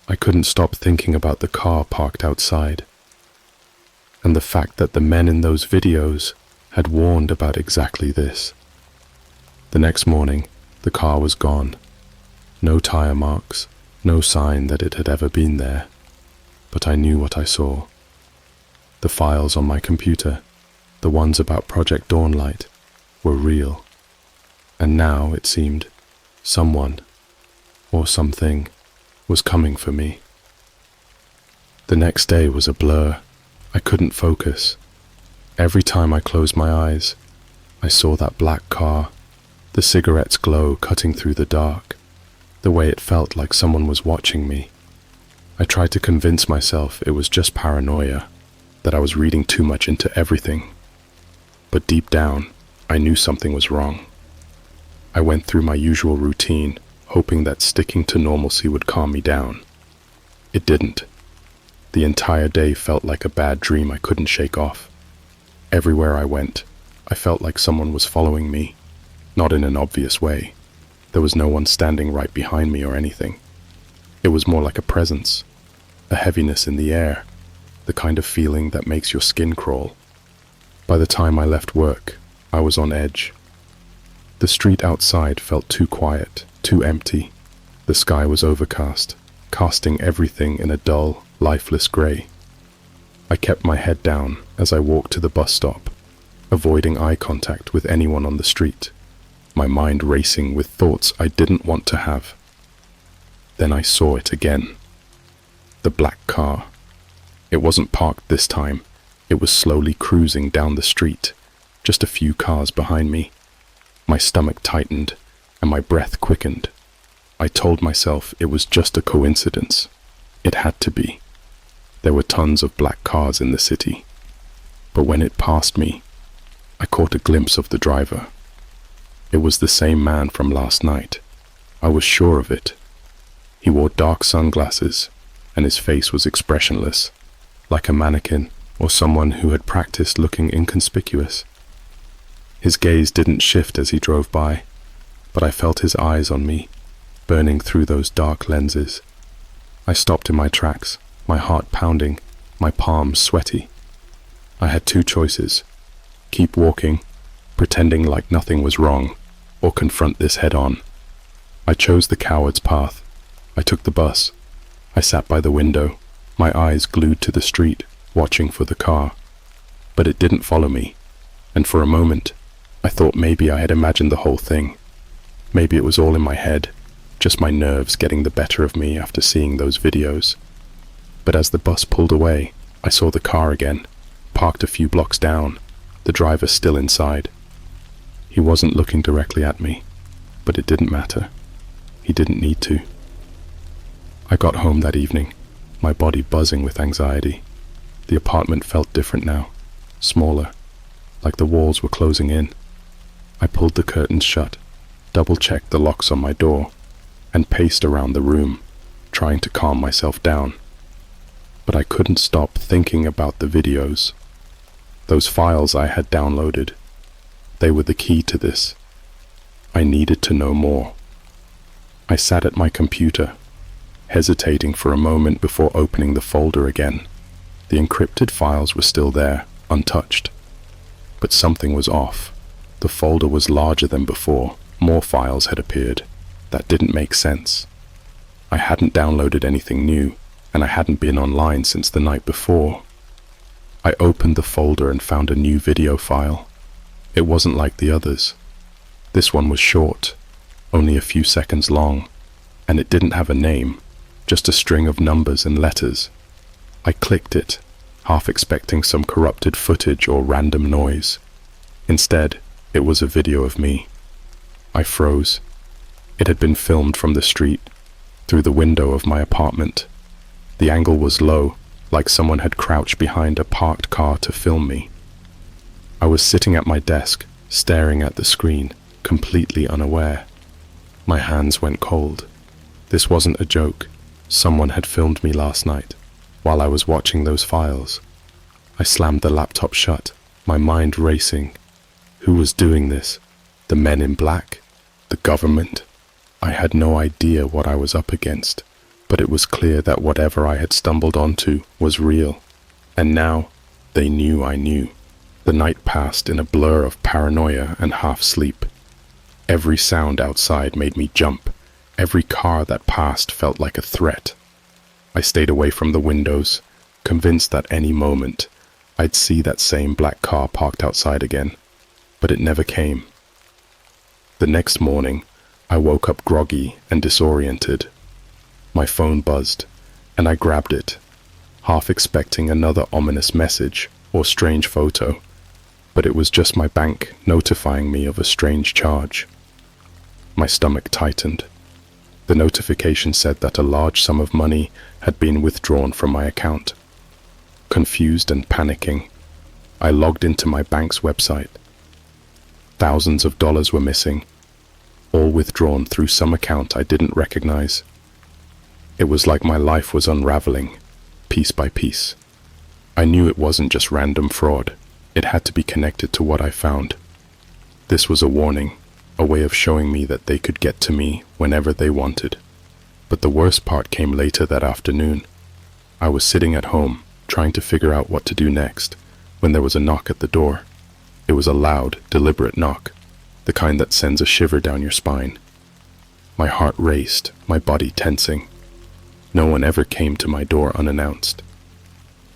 A: I couldn't stop thinking about the car parked outside, and the fact that the men in those videos had warned about exactly this. The next morning, the car was gone. No tire marks, no sign that it had ever been there. But I knew what I saw. The files on my computer, the ones about Project Downright, were real. And now, it seemed, someone, or something, was coming for me. The next day was a blur. I couldn't focus. Every time I closed my eyes, I saw that black car, the cigarette's glow cutting through the dark, the way it felt like someone was watching me. I tried to convince myself it was just paranoia, that I was reading too much into everything. But deep down, I knew something was wrong. I went through my usual routine, hoping that sticking to normalcy would calm me down. It didn't. The entire day felt like a bad dream I couldn't shake off. Everywhere I went, I felt like someone was following me, not in an obvious way. There was no one standing right behind me or anything. It was more like a presence, a heaviness in the air, the kind of feeling that makes your skin crawl. By the time I left work, I was on edge. The street outside felt too quiet, too empty. The sky was overcast, casting everything in a dull, lifeless grey. I kept my head down as I walked to the bus stop, avoiding eye contact with anyone on the street, my mind racing with thoughts I didn't want to have. Then I saw it again. The black car. It wasn't parked this time. It was slowly cruising down the street, just a few cars behind me. My stomach tightened, and my breath quickened. I told myself it was just a coincidence. It had to be. There were tons of black cars in the city. But when it passed me, I caught a glimpse of the driver. It was the same man from last night. I was sure of it. He wore dark sunglasses, and his face was expressionless, like a mannequin or someone who had practiced looking inconspicuous. His gaze didn't shift as he drove by, but I felt his eyes on me, burning through those dark lenses. I stopped in my tracks, my heart pounding, my palms sweaty. I had two choices: keep walking, pretending like nothing was wrong, or confront this head on. I chose the coward's path. I took the bus. I sat by the window, my eyes glued to the street, watching for the car. But it didn't follow me, and for a moment, I thought maybe I had imagined the whole thing. Maybe it was all in my head, just my nerves getting the better of me after seeing those videos. But as the bus pulled away, I saw the car again, parked a few blocks down, the driver still inside. He wasn't looking directly at me, but it didn't matter. He didn't need to. I got home that evening, my body buzzing with anxiety. The apartment felt different now, smaller, like the walls were closing in. I pulled the curtains shut, double-checked the locks on my door, and paced around the room, trying to calm myself down. But I couldn't stop thinking about the videos. Those files I had downloaded, they were the key to this. I needed to know more. I sat at my computer, hesitating for a moment before opening the folder again. The encrypted files were still there, untouched. But something was off. The folder was larger than before. More files had appeared. That didn't make sense. I hadn't downloaded anything new, and I hadn't been online since the night before. I opened the folder and found a new video file. It wasn't like the others. This one was short, only a few seconds long, and it didn't have a name, just a string of numbers and letters. I clicked it, half expecting some corrupted footage or random noise. Instead, it was a video of me. I froze. It had been filmed from the street, through the window of my apartment. The angle was low, like someone had crouched behind a parked car to film me. I was sitting at my desk, staring at the screen, completely unaware. My hands went cold. This wasn't a joke. Someone had filmed me last night, while I was watching those files. I slammed the laptop shut, my mind racing. Who was doing this? The men in black? The government? I had no idea what I was up against, but it was clear that whatever I had stumbled onto was real. And now, they knew I knew. The night passed in a blur of paranoia and half-sleep. Every sound outside made me jump. Every car that passed felt like a threat. I stayed away from the windows, convinced that any moment I'd see that same black car parked outside again, but it never came. The next morning, I woke up groggy and disoriented. My phone buzzed, and I grabbed it, half expecting another ominous message or strange photo, but it was just my bank notifying me of a strange charge. My stomach tightened. The notification said that a large sum of money had been withdrawn from my account. Confused and panicking, I logged into my bank's website. Thousands of dollars were missing, all withdrawn through some account I didn't recognize. It was like my life was unraveling, piece by piece. I knew it wasn't just random fraud. It had to be connected to what I found. This was a warning, a way of showing me that they could get to me whenever they wanted. But the worst part came later that afternoon. I was sitting at home, trying to figure out what to do next, when there was a knock at the door. It was a loud, deliberate knock, the kind that sends a shiver down your spine. My heart raced, my body tensing. No one ever came to my door unannounced.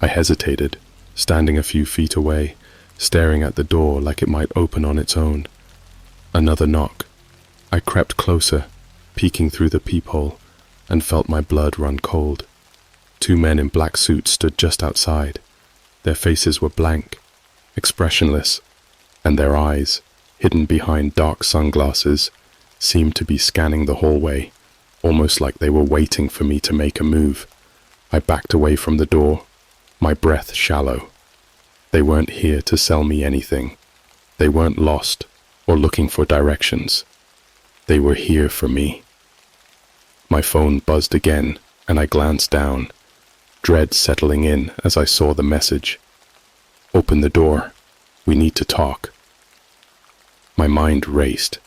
A: I hesitated, standing a few feet away, staring at the door like it might open on its own. Another knock. I crept closer, peeking through the peephole, and felt my blood run cold. Two men in black suits stood just outside. Their faces were blank, expressionless, and their eyes, hidden behind dark sunglasses, seemed to be scanning the hallway, almost like they were waiting for me to make a move. I backed away from the door, my breath shallow. They weren't here to sell me anything. They weren't lost or looking for directions. They were here for me. My phone buzzed again, and I glanced down, dread settling in as I saw the message. Open the door. We need to talk. My mind raced.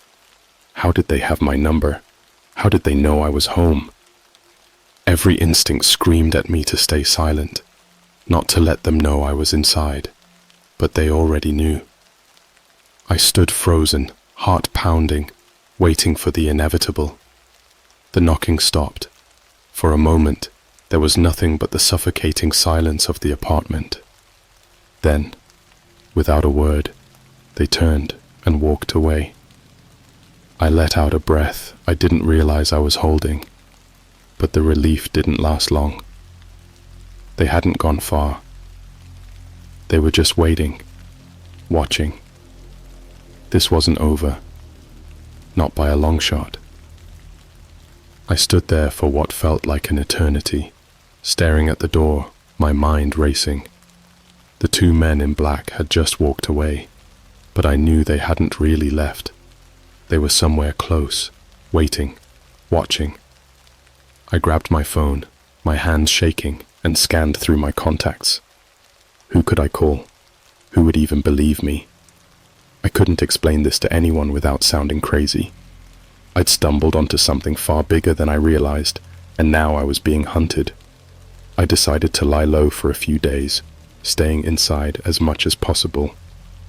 A: How did they have my number? How did they know I was home? Every instinct screamed at me to stay silent, not to let them know I was inside, but they already knew. I stood frozen, heart pounding, waiting for the inevitable. The knocking stopped. For a moment, there was nothing but the suffocating silence of the apartment. Then, without a word, they turned and walked away. I let out a breath I didn't realize I was holding, but the relief didn't last long. They hadn't gone far. They were just waiting, watching. This wasn't over, not by a long shot. I stood there for what felt like an eternity, staring at the door, my mind racing. The two men in black had just walked away, but I knew they hadn't really left. They were somewhere close, waiting, watching. I grabbed my phone, my hands shaking, and scanned through my contacts. Who could I call? Who would even believe me? I couldn't explain this to anyone without sounding crazy. I'd stumbled onto something far bigger than I realized, and now I was being hunted. I decided to lie low for a few days, staying inside as much as possible,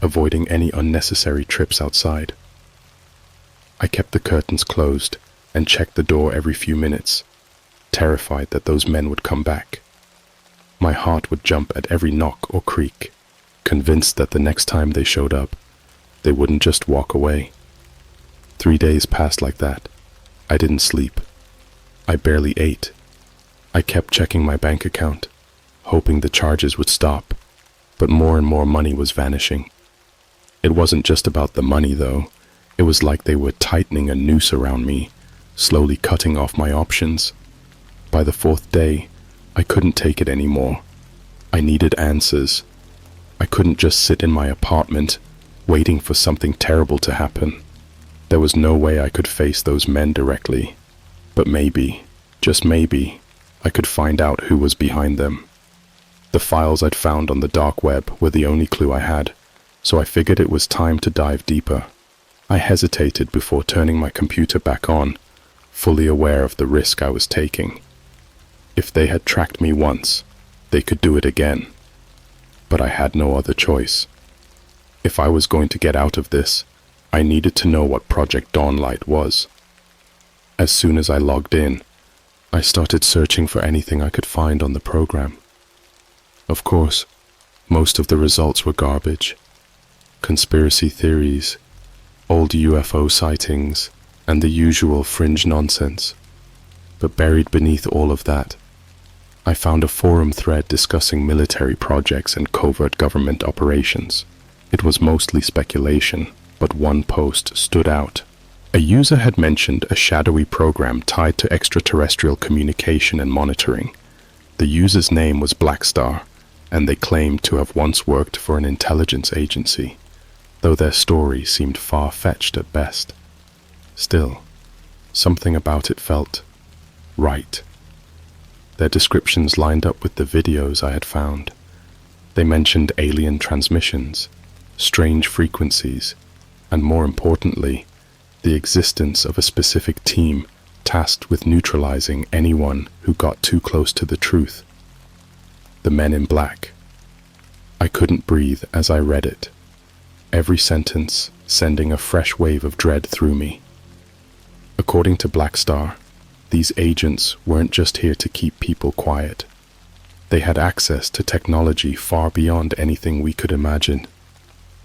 A: avoiding any unnecessary trips outside. I kept the curtains closed and checked the door every few minutes, terrified that those men would come back. My heart would jump at every knock or creak, convinced that the next time they showed up, they wouldn't just walk away. 3 days passed like that. I didn't sleep. I barely ate. I kept checking my bank account, hoping the charges would stop, but more and more money was vanishing. It wasn't just about the money, though. It was like they were tightening a noose around me, slowly cutting off my options. By the 4th day, I couldn't take it anymore. I needed answers. I couldn't just sit in my apartment, waiting for something terrible to happen. There was no way I could face those men directly, but maybe, just maybe, I could find out who was behind them. The files I'd found on the dark web were the only clue I had, so I figured it was time to dive deeper. I hesitated before turning my computer back on, fully aware of the risk I was taking. If they had tracked me once, they could do it again. But I had no other choice. If I was going to get out of this, I needed to know what Project Downright was. As soon as I logged in, I started searching for anything I could find on the program. Of course, most of the results were garbage. Conspiracy theories, old UFO sightings, and the usual fringe nonsense. But buried beneath all of that, I found a forum thread discussing military projects and covert government operations. It was mostly speculation, but one post stood out. A user had mentioned a shadowy program tied to extraterrestrial communication and monitoring. The user's name was Blackstar, and they claimed to have once worked for an intelligence agency, though their story seemed far-fetched at best. Still, something about it felt right. Their descriptions lined up with the videos I had found. They mentioned alien transmissions, strange frequencies, and more importantly, the existence of a specific team tasked with neutralizing anyone who got too close to the truth. The Men in Black. I couldn't breathe as I read it, every sentence sending a fresh wave of dread through me. According to Blackstar, these agents weren't just here to keep people quiet. They had access to technology far beyond anything we could imagine.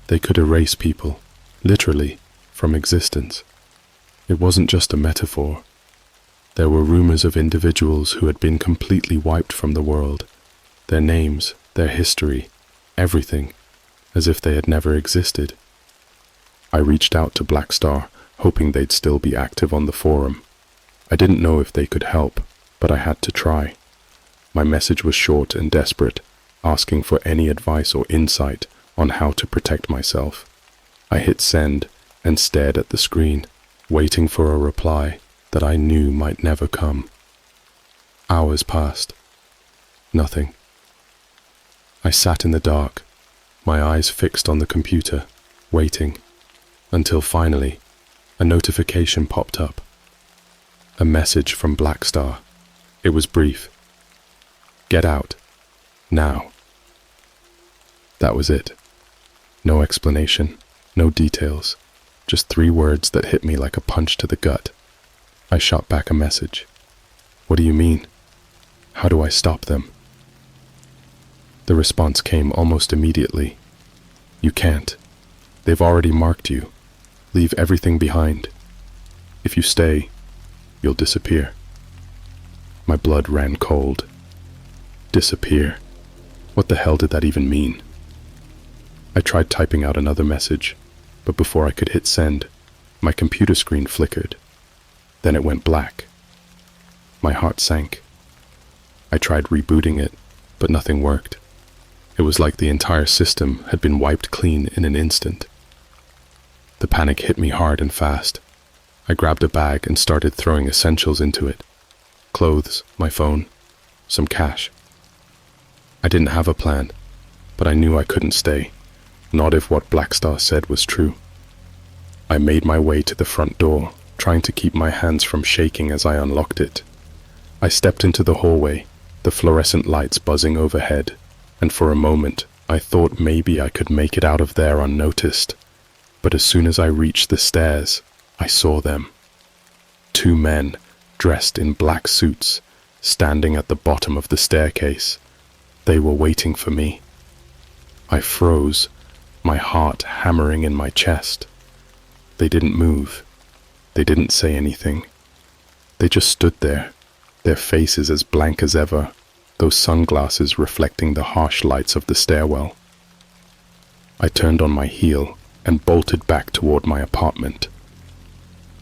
A: They could erase people, literally, from existence. It wasn't just a metaphor. There were rumors of individuals who had been completely wiped from the world, their names, their history, everything, as if they had never existed. I reached out to Blackstar, hoping they'd still be active on the forum. I didn't know if they could help, but I had to try. My message was short and desperate, asking for any advice or insight on how to protect myself. I hit send and stared at the screen, waiting for a reply that I knew might never come. Hours passed. Nothing. I sat in the dark, my eyes fixed on the computer, waiting, until finally, a notification popped up. A message from Blackstar. It was brief. Get out. Now. That was it. No explanation, no details, just 3 words that hit me like a punch to the gut. I shot back a message. What do you mean? How do I stop them? The response came almost immediately. You can't. They've already marked you. Leave everything behind. If you stay, you'll disappear. My blood ran cold. Disappear. What the hell did that even mean? I tried typing out another message, but before I could hit send, my computer screen flickered. Then it went black. My heart sank. I tried rebooting it, but nothing worked. It was like the entire system had been wiped clean in an instant. The panic hit me hard and fast. I grabbed a bag and started throwing essentials into it. Clothes, my phone, some cash. I didn't have a plan, but I knew I couldn't stay, not if what Blackstar said was true. I made my way to the front door, trying to keep my hands from shaking as I unlocked it. I stepped into the hallway, the fluorescent lights buzzing overhead, and for a moment I thought maybe I could make it out of there unnoticed. But as soon as I reached the stairs, I saw them. 2 men, dressed in black suits, standing at the bottom of the staircase. They were waiting for me. I froze, my heart hammering in my chest. They didn't move. They didn't say anything. They just stood there, their faces as blank as ever, those sunglasses reflecting the harsh lights of the stairwell. I turned on my heel and bolted back toward my apartment.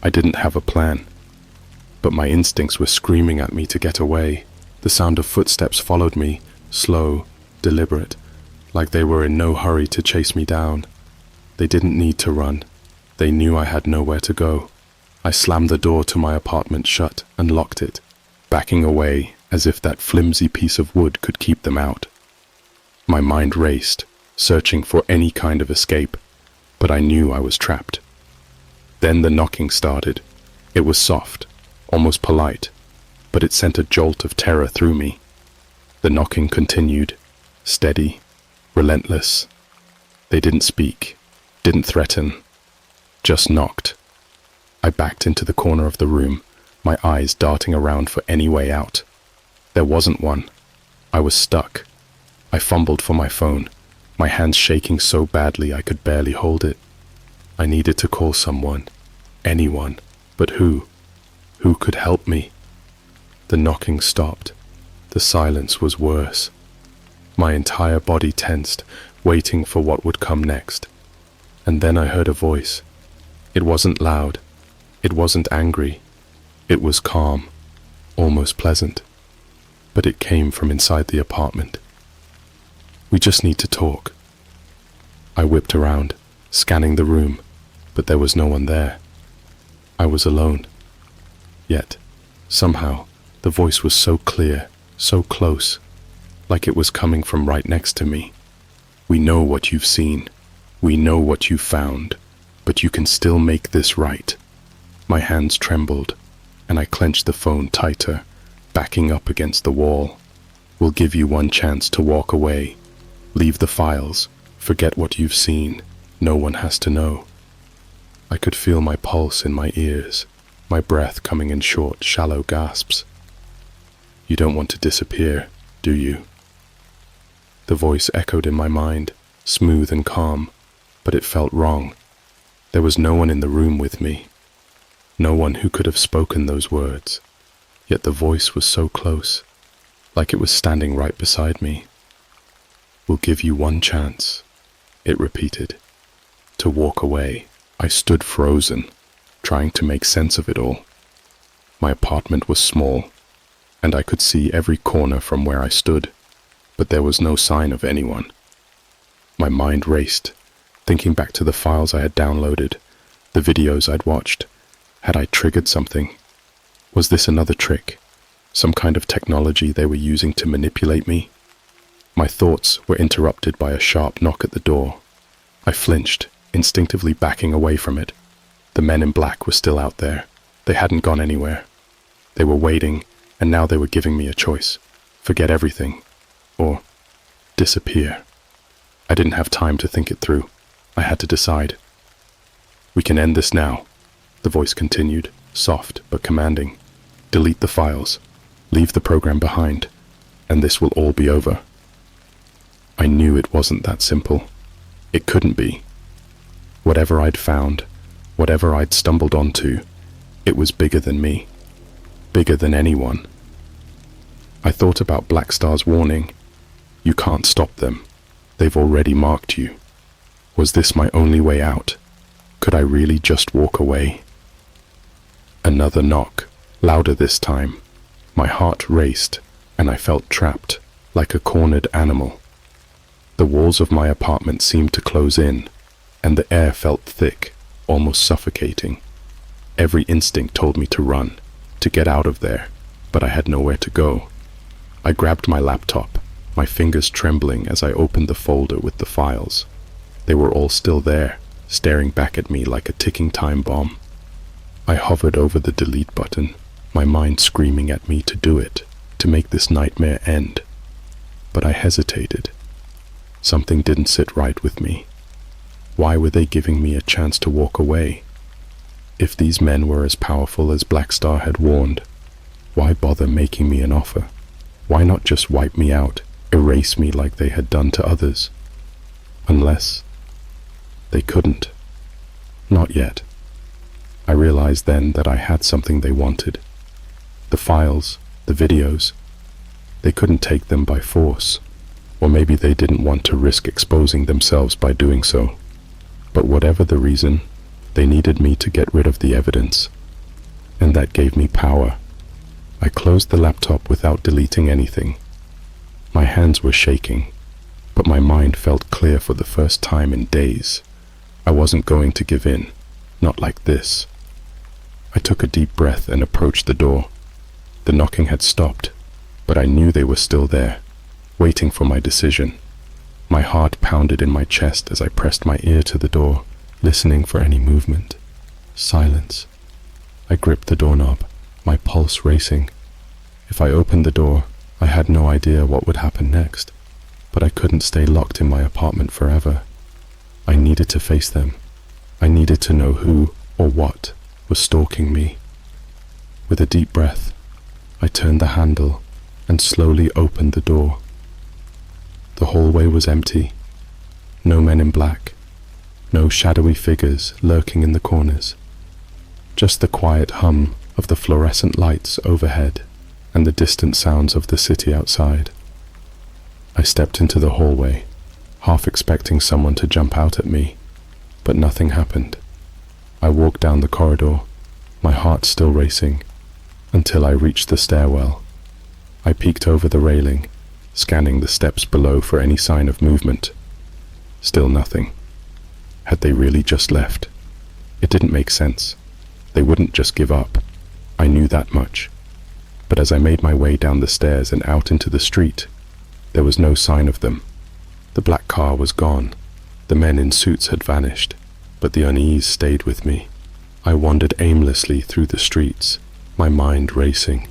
A: I didn't have a plan, but my instincts were screaming at me to get away. The sound of footsteps followed me, slow, deliberate, like they were in no hurry to chase me down. They didn't need to run. They knew I had nowhere to go. I slammed the door to my apartment shut and locked it, backing away as if that flimsy piece of wood could keep them out. My mind raced, searching for any kind of escape, but I knew I was trapped. Then the knocking started. It was soft, almost polite, but it sent a jolt of terror through me. The knocking continued, steady, relentless. They didn't speak, didn't threaten, just knocked. I backed into the corner of the room, my eyes darting around for any way out. There wasn't one. I was stuck. I fumbled for my phone, my hands shaking so badly I could barely hold it. I needed to call someone, anyone, but who? Who could help me? The knocking stopped. The silence was worse. My entire body tensed, waiting for what would come next. And then I heard a voice. It wasn't loud. It wasn't angry. It was calm, almost pleasant. But it came from inside the apartment. We just need to talk. I whipped around, scanning the room, but there was no one there. I was alone. Yet, somehow, the voice was so clear, so close, like it was coming from right next to me. We know what you've seen. We know what you've found, but you can still make this right. My hands trembled, and I clenched the phone tighter, backing up against the wall. We'll give you one chance to walk away. Leave the files. Forget what you've seen. No one has to know. I could feel my pulse in my ears, my breath coming in short, shallow gasps. You don't want to disappear, do you? The voice echoed in my mind, smooth and calm, but it felt wrong. There was no one in the room with me. No one who could have spoken those words. Yet the voice was so close, like it was standing right beside me. We'll give you one chance, it repeated. To walk away. I stood frozen, trying to make sense of it all. My apartment was small, and I could see every corner from where I stood, but there was no sign of anyone. My mind raced, thinking back to the files I had downloaded, the videos I'd watched. Had I triggered something? Was this another trick? Some kind of technology they were using to manipulate me? My thoughts were interrupted by a sharp knock at the door. I flinched, instinctively backing away from it. The men in black were still out there. They hadn't gone anywhere. They were waiting, and now they were giving me a choice. Forget everything, or disappear. I didn't have time to think it through. I had to decide. We can end this now, the voice continued, soft but commanding. Delete the files. Leave the program behind, and this will all be over. I knew it wasn't that simple. It couldn't be. Whatever I'd found, whatever I'd stumbled onto, it was bigger than me, bigger than anyone. I thought about Blackstar's warning. You can't stop them. They've already marked you. Was this my only way out? Could I really just walk away? Another knock, louder this time. My heart raced, and I felt trapped, like a cornered animal. The walls of my apartment seemed to close in, and the air felt thick, almost suffocating. Every instinct told me to run, to get out of there, but I had nowhere to go. I grabbed my laptop, my fingers trembling as I opened the folder with the files. They were all still there, staring back at me like a ticking time bomb. I hovered over the delete button, my mind screaming at me to do it, to make this nightmare end. But I hesitated. Something didn't sit right with me. Why were they giving me a chance to walk away? If these men were as powerful as Blackstar had warned, why bother making me an offer? Why not just wipe me out, erase me like they had done to others? Unless they couldn't. Not yet. I realized then that I had something they wanted. The files, the videos. They couldn't take them by force. Or maybe they didn't want to risk exposing themselves by doing so. But whatever the reason, they needed me to get rid of the evidence. And that gave me power. I closed the laptop without deleting anything. My hands were shaking, but my mind felt clear for the first time in days. I wasn't going to give in, not like this. I took a deep breath and approached the door. The knocking had stopped, but I knew they were still there, waiting for my decision. My heart pounded in my chest as I pressed my ear to the door, listening for any movement. Silence. I gripped the doorknob, my pulse racing. If I opened the door, I had no idea what would happen next, but I couldn't stay locked in my apartment forever. I needed to face them. I needed to know who or what was stalking me. With a deep breath, I turned the handle and slowly opened the door. The hallway was empty. No men in black. No shadowy figures lurking in the corners. Just the quiet hum of the fluorescent lights overhead and the distant sounds of the city outside. I stepped into the hallway, half expecting someone to jump out at me, but nothing happened. I walked down the corridor, my heart still racing, until I reached the stairwell. I peeked over the railing, scanning the steps below for any sign of movement. Still nothing. Had they really just left? It didn't make sense. They wouldn't just give up. I knew that much. But as I made my way down the stairs and out into the street, there was no sign of them. The black car was gone. The men in suits had vanished, but the unease stayed with me. I wandered aimlessly through the streets, my mind racing.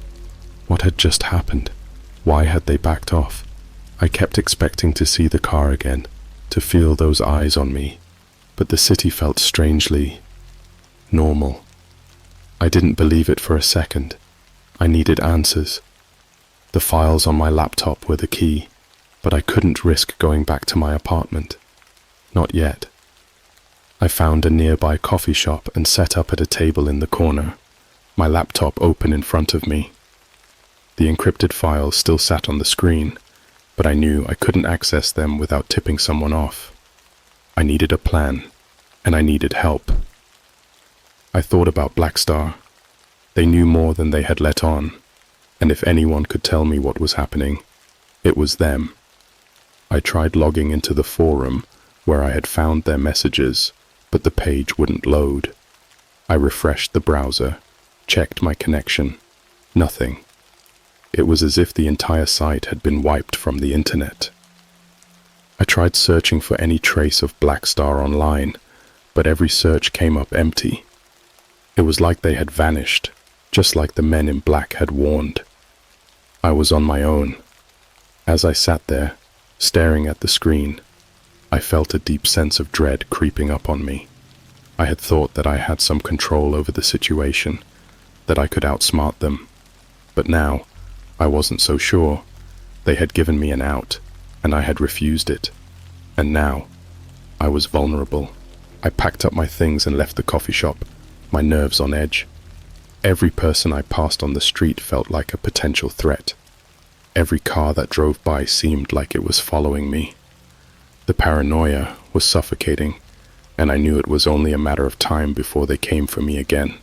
A: What had just happened? Why had they backed off? I kept expecting to see the car again, to feel those eyes on me, but the city felt strangely normal. I didn't believe it for a second. I needed answers. The files on my laptop were the key, but I couldn't risk going back to my apartment. Not yet. I found a nearby coffee shop and set up at a table in the corner, my laptop open in front of me. The encrypted files still sat on the screen, but I knew I couldn't access them without tipping someone off. I needed a plan, and I needed help. I thought about Blackstar. They knew more than they had let on, and if anyone could tell me what was happening, it was them. I tried logging into the forum where I had found their messages, but the page wouldn't load. I refreshed the browser, checked my connection. Nothing. It was as if the entire site had been wiped from the internet. I tried searching for any trace of Blackstar online, but every search came up empty. It was like they had vanished, just like the men in black had warned. I was on my own. As I sat there, staring at the screen, I felt a deep sense of dread creeping up on me. I had thought that I had some control over the situation, that I could outsmart them. But now, I wasn't so sure. They had given me an out, and I had refused it. And now, I was vulnerable. I packed up my things and left the coffee shop, my nerves on edge. Every person I passed on the street felt like a potential threat. Every car that drove by seemed like it was following me. The paranoia was suffocating, and I knew it was only a matter of time before they came for me again.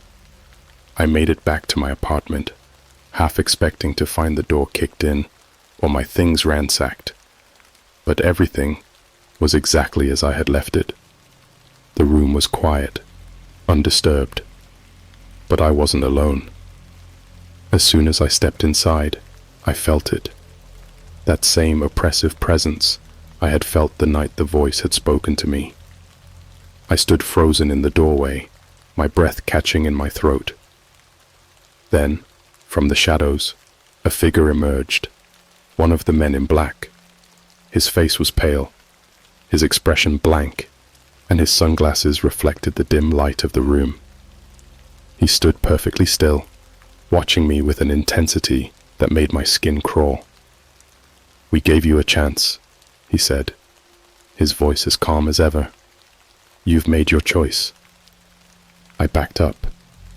A: I made it back to my apartment, half expecting to find the door kicked in or my things ransacked. But everything was exactly as I had left it. The room was quiet, undisturbed, but I wasn't alone. As soon as I stepped inside, I felt it. That same oppressive presence I had felt the night the voice had spoken to me. I stood frozen in the doorway, my breath catching in my throat. Then, from the shadows, a figure emerged, one of the men in black. His face was pale, his expression blank, and his sunglasses reflected the dim light of the room. He stood perfectly still, watching me with an intensity that made my skin crawl. "We gave you a chance," he said, his voice as calm as ever. "You've made your choice." I backed up,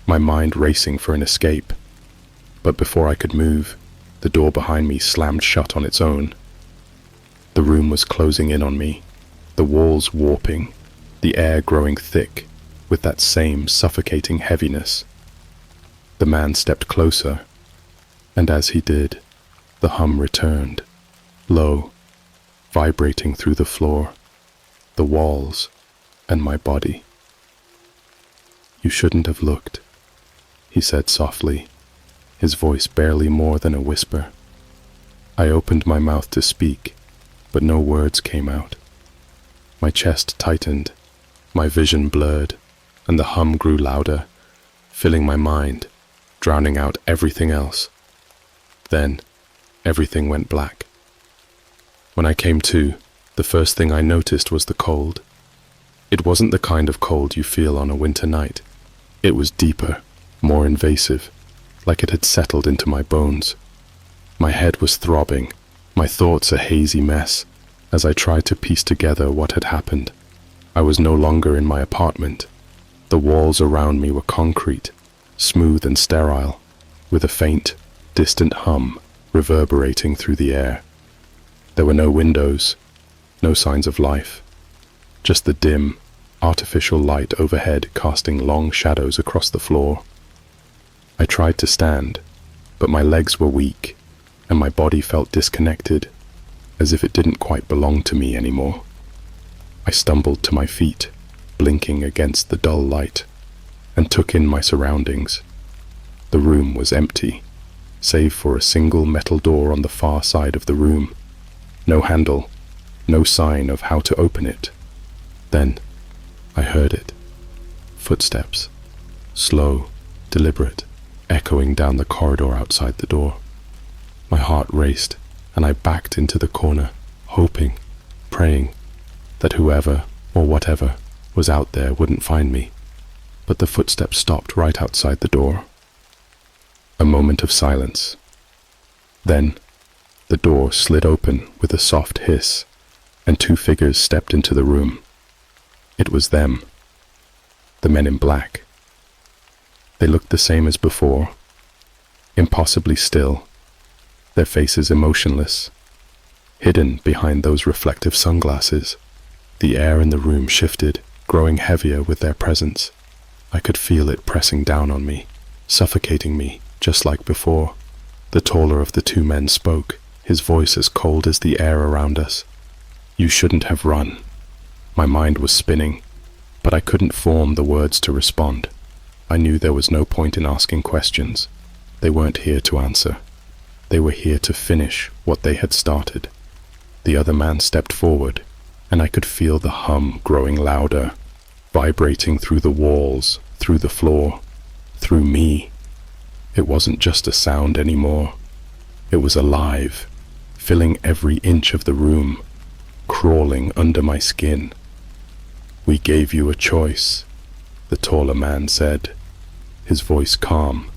A: my mind racing for an escape. But before I could move, the door behind me slammed shut on its own. The room was closing in on me, the walls warping, the air growing thick with that same suffocating heaviness. The man stepped closer, and as he did, the hum returned, low, vibrating through the floor, the walls, and my body. "You shouldn't have looked," he said softly, his voice barely more than a whisper. I opened my mouth to speak, but no words came out. My chest tightened, my vision blurred, and the hum grew louder, filling my mind, drowning out everything else. Then, everything went black. When I came to, the first thing I noticed was the cold. It wasn't the kind of cold you feel on a winter night. It was deeper, more invasive, like it had settled into my bones. My head was throbbing, my thoughts a hazy mess, as I tried to piece together what had happened. I was no longer in my apartment. The walls around me were concrete, smooth and sterile, with a faint, distant hum reverberating through the air. There were no windows, no signs of life, just the dim, artificial light overhead casting long shadows across the floor. I tried to stand, but my legs were weak, and my body felt disconnected, as if it didn't quite belong to me anymore. I stumbled to my feet, blinking against the dull light, and took in my surroundings. The room was empty, save for a single metal door on the far side of the room. No handle, no sign of how to open it. Then, I heard it. Footsteps, slow, deliberate, echoing down the corridor outside the door. My heart raced, and I backed into the corner, hoping, praying, that whoever or whatever was out there wouldn't find me. But the footsteps stopped right outside the door. A moment of silence. Then, the door slid open with a soft hiss, and two figures stepped into the room. It was them, the men in black. They looked the same as before, impossibly still, their faces emotionless, hidden behind those reflective sunglasses. The air in the room shifted, growing heavier with their presence. I could feel it pressing down on me, suffocating me, just like before. The taller of the two men spoke, his voice as cold as the air around us. "You shouldn't have run." My mind was spinning, but I couldn't form the words to respond. I knew there was no point in asking questions. They weren't here to answer. They were here to finish what they had started. The other man stepped forward, and I could feel the hum growing louder, vibrating through the walls, through the floor, through me. It wasn't just a sound anymore. It was alive, filling every inch of the room, crawling under my skin. "We gave you a choice," the taller man said, his voice calm,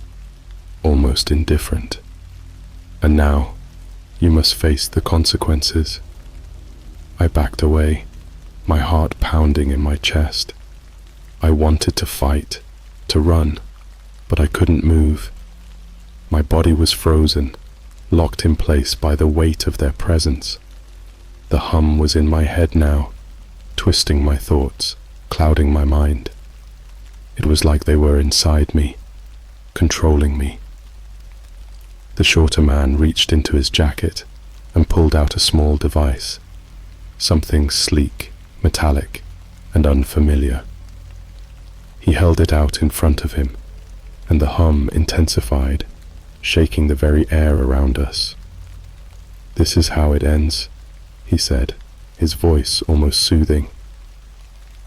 A: almost indifferent. "And now, you must face the consequences." I backed away, my heart pounding in my chest. I wanted to fight, to run, but I couldn't move. My body was frozen, locked in place by the weight of their presence. The hum was in my head now, twisting my thoughts, clouding my mind. It was like they were inside me, controlling me. The shorter man reached into his jacket and pulled out a small device, something sleek, metallic, and unfamiliar. He held it out in front of him, and the hum intensified, shaking the very air around us. "This is how it ends," he said, his voice almost soothing.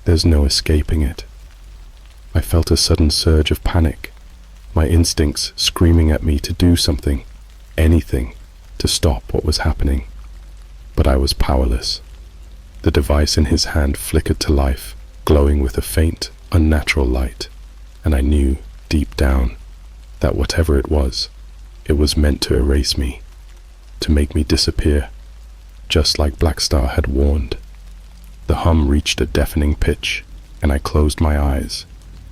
A: "There's no escaping it." I felt a sudden surge of panic, my instincts screaming at me to do something, anything, to stop what was happening. But I was powerless. The device in his hand flickered to life, glowing with a faint, unnatural light, and I knew, deep down, that whatever it was meant to erase me, to make me disappear, just like Blackstar had warned. The hum reached a deafening pitch, and I closed my eyes,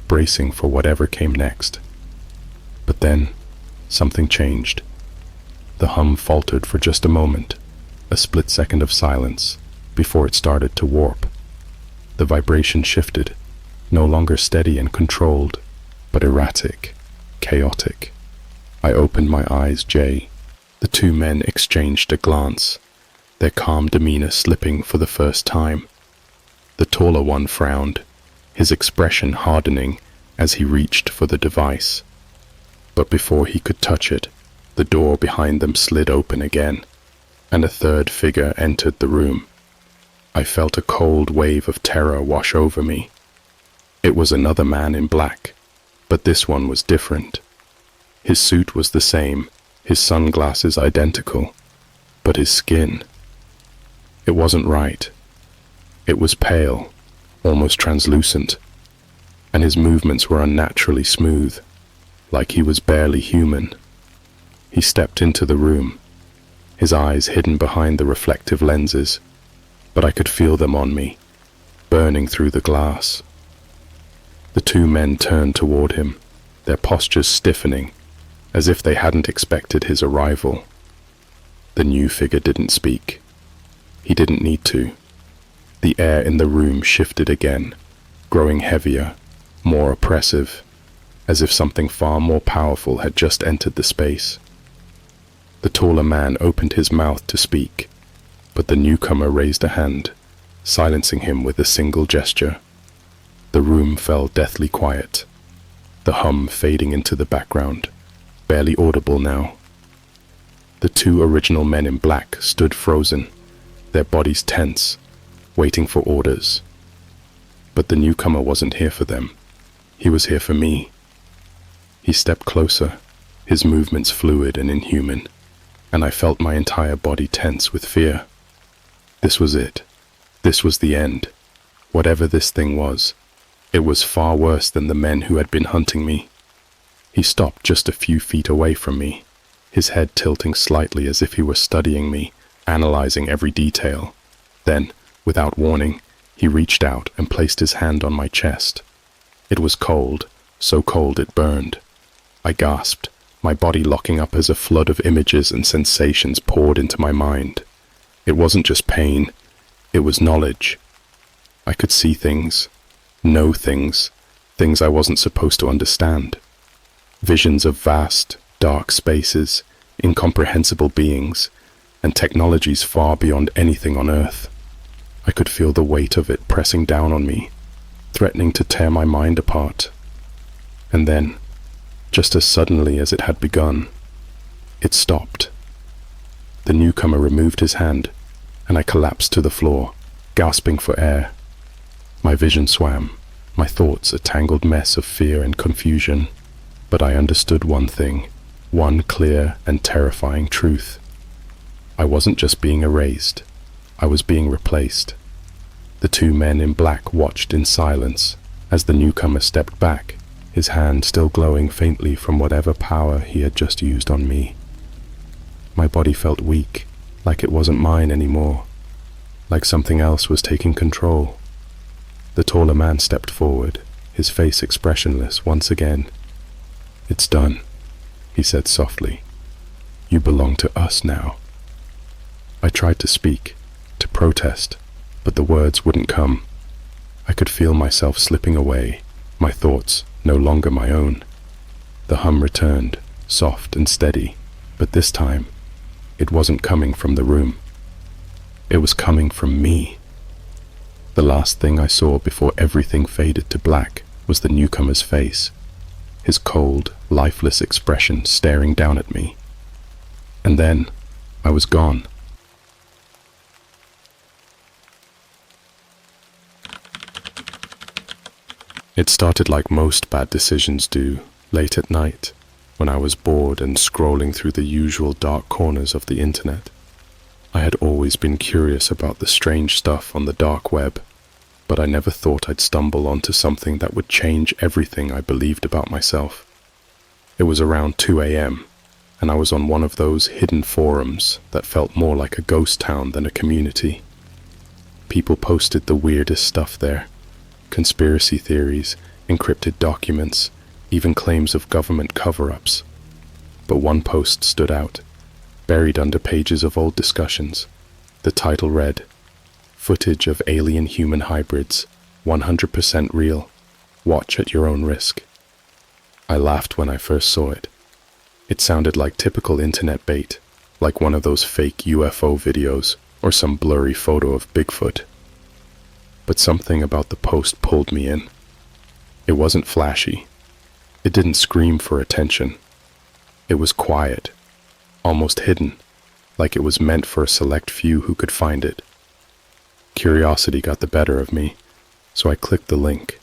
A: bracing for whatever came next. But then, something changed. The hum faltered for just a moment, a split second of silence, before it started to warp. The vibration shifted, no longer steady and controlled, but erratic, chaotic. I opened my eyes, Jay. The two men exchanged a glance, their calm demeanor slipping for the first time. The taller one frowned, his expression hardening as he reached for the device. But before he could touch it, the door behind them slid open again, and a third figure entered the room. I felt a cold wave of terror wash over me. It was another man in black, but this one was different. His suit was the same, his sunglasses identical, but his skin, it wasn't right. It was pale, almost translucent, and his movements were unnaturally smooth, like he was barely human. He stepped into the room, his eyes hidden behind the reflective lenses, but I could feel them on me, burning through the glass. The two men turned toward him, their postures stiffening, as if they hadn't expected his arrival. The new figure didn't speak. He didn't need to. The air in the room shifted again, growing heavier, more oppressive, as if something far more powerful had just entered the space. The taller man opened his mouth to speak, but the newcomer raised a hand, silencing him with a single gesture. The room fell deathly quiet, the hum fading into the background, barely audible now. The two original men in black stood frozen, their bodies tense, waiting for orders. But the newcomer wasn't here for them. He was here for me. He stepped closer, his movements fluid and inhuman, and I felt my entire body tense with fear. This was it. This was the end. Whatever this thing was, it was far worse than the men who had been hunting me. He stopped just a few feet away from me, his head tilting slightly as if he were studying me, analyzing every detail. Then, without warning, he reached out and placed his hand on my chest. It was cold, so cold it burned. I gasped, my body locking up as a flood of images and sensations poured into my mind. It wasn't just pain, it was knowledge. I could see things, know things, things I wasn't supposed to understand. Visions of vast, dark spaces, incomprehensible beings, and technologies far beyond anything on Earth. I could feel the weight of it pressing down on me, threatening to tear my mind apart. And then, just as suddenly as it had begun, it stopped. The newcomer removed his hand, and I collapsed to the floor, gasping for air. My vision swam, my thoughts a tangled mess of fear and confusion. But I understood one thing, one clear and terrifying truth. I wasn't just being erased, I was being replaced. The two men in black watched in silence as the newcomer stepped back, his hand still glowing faintly from whatever power he had just used on me. My body felt weak, like it wasn't mine anymore, like something else was taking control. The taller man stepped forward, his face expressionless once again. "It's done," he said softly. "You belong to us now." I tried to speak, to protest, but the words wouldn't come. I could feel myself slipping away, my thoughts no longer my own. The hum returned, soft and steady, But this time, it wasn't coming from the room. It was coming from me. The last thing I saw before everything faded to black was the newcomer's face, his cold, lifeless expression staring down at me. And then, I was gone. It started like most bad decisions do, late at night, when I was bored and scrolling through the usual dark corners of the internet. I had always been curious about the strange stuff on the dark web, but I never thought I'd stumble onto something that would change everything I believed about myself. It was around 2 a.m., and I was on one of those hidden forums that felt more like a ghost town than a community. People posted the weirdest stuff there. Conspiracy theories, encrypted documents, even claims of government cover-ups. But one post stood out, buried under pages of old discussions. The title read, "Footage of alien-human hybrids, 100% real. Watch at your own risk." I laughed when I first saw it. It sounded like typical internet bait, like one of those fake UFO videos or some blurry photo of Bigfoot. But something about the post pulled me in. It wasn't flashy. It didn't scream for attention. It was quiet, almost hidden, like it was meant for a select few who could find it. Curiosity got the better of me, so I clicked the link.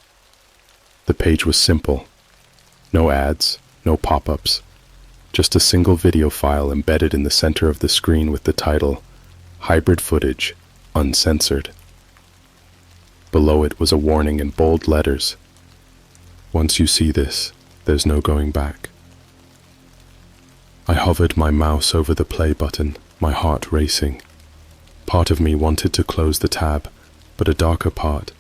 A: The page was simple. No ads, no pop-ups, just a single video file embedded in the center of the screen with the title, "Hybrid Footage, Uncensored." Below it was a warning in bold letters. "Once you see this, there's no going back." I hovered my mouse over the play button, my heart racing. Part of me wanted to close the tab, but a darker part,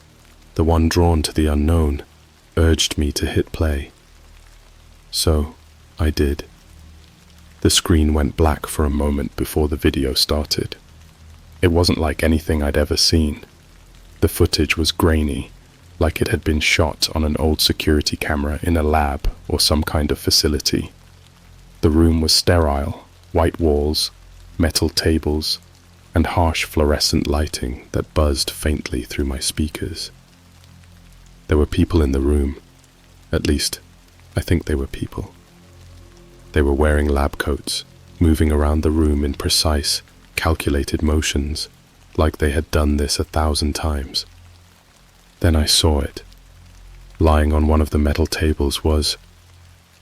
A: the one drawn to the unknown, urged me to hit play. So, I did. The screen went black for a moment before the video started. It wasn't like anything I'd ever seen. The footage was grainy, like it had been shot on an old security camera in a lab or some kind of facility. The room was sterile, white walls, metal tables, and harsh fluorescent lighting that buzzed faintly through my speakers. There were people in the room. At least, I think they were people. They were wearing lab coats, moving around the room in precise, calculated motions, like they had done this 1,000 times. Then I saw it. Lying on one of the metal tables was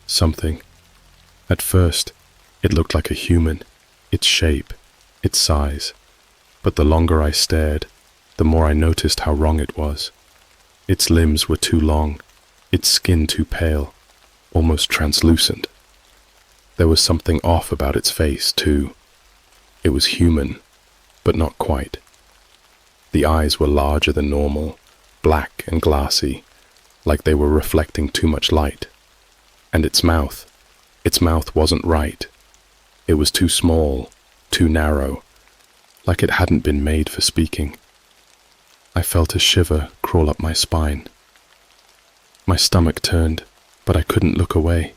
A: something. At first, it looked like a human, its shape, its size. But the longer I stared, the more I noticed how wrong it was. Its limbs were too long, its skin too pale, almost translucent. There was something off about its face, too. It was human, but not quite. The eyes were larger than normal, black and glassy, like they were reflecting too much light. And its mouth wasn't right. It was too small, too narrow, like it hadn't been made for speaking. I felt a shiver crawl up my spine. My stomach turned, but I couldn't look away.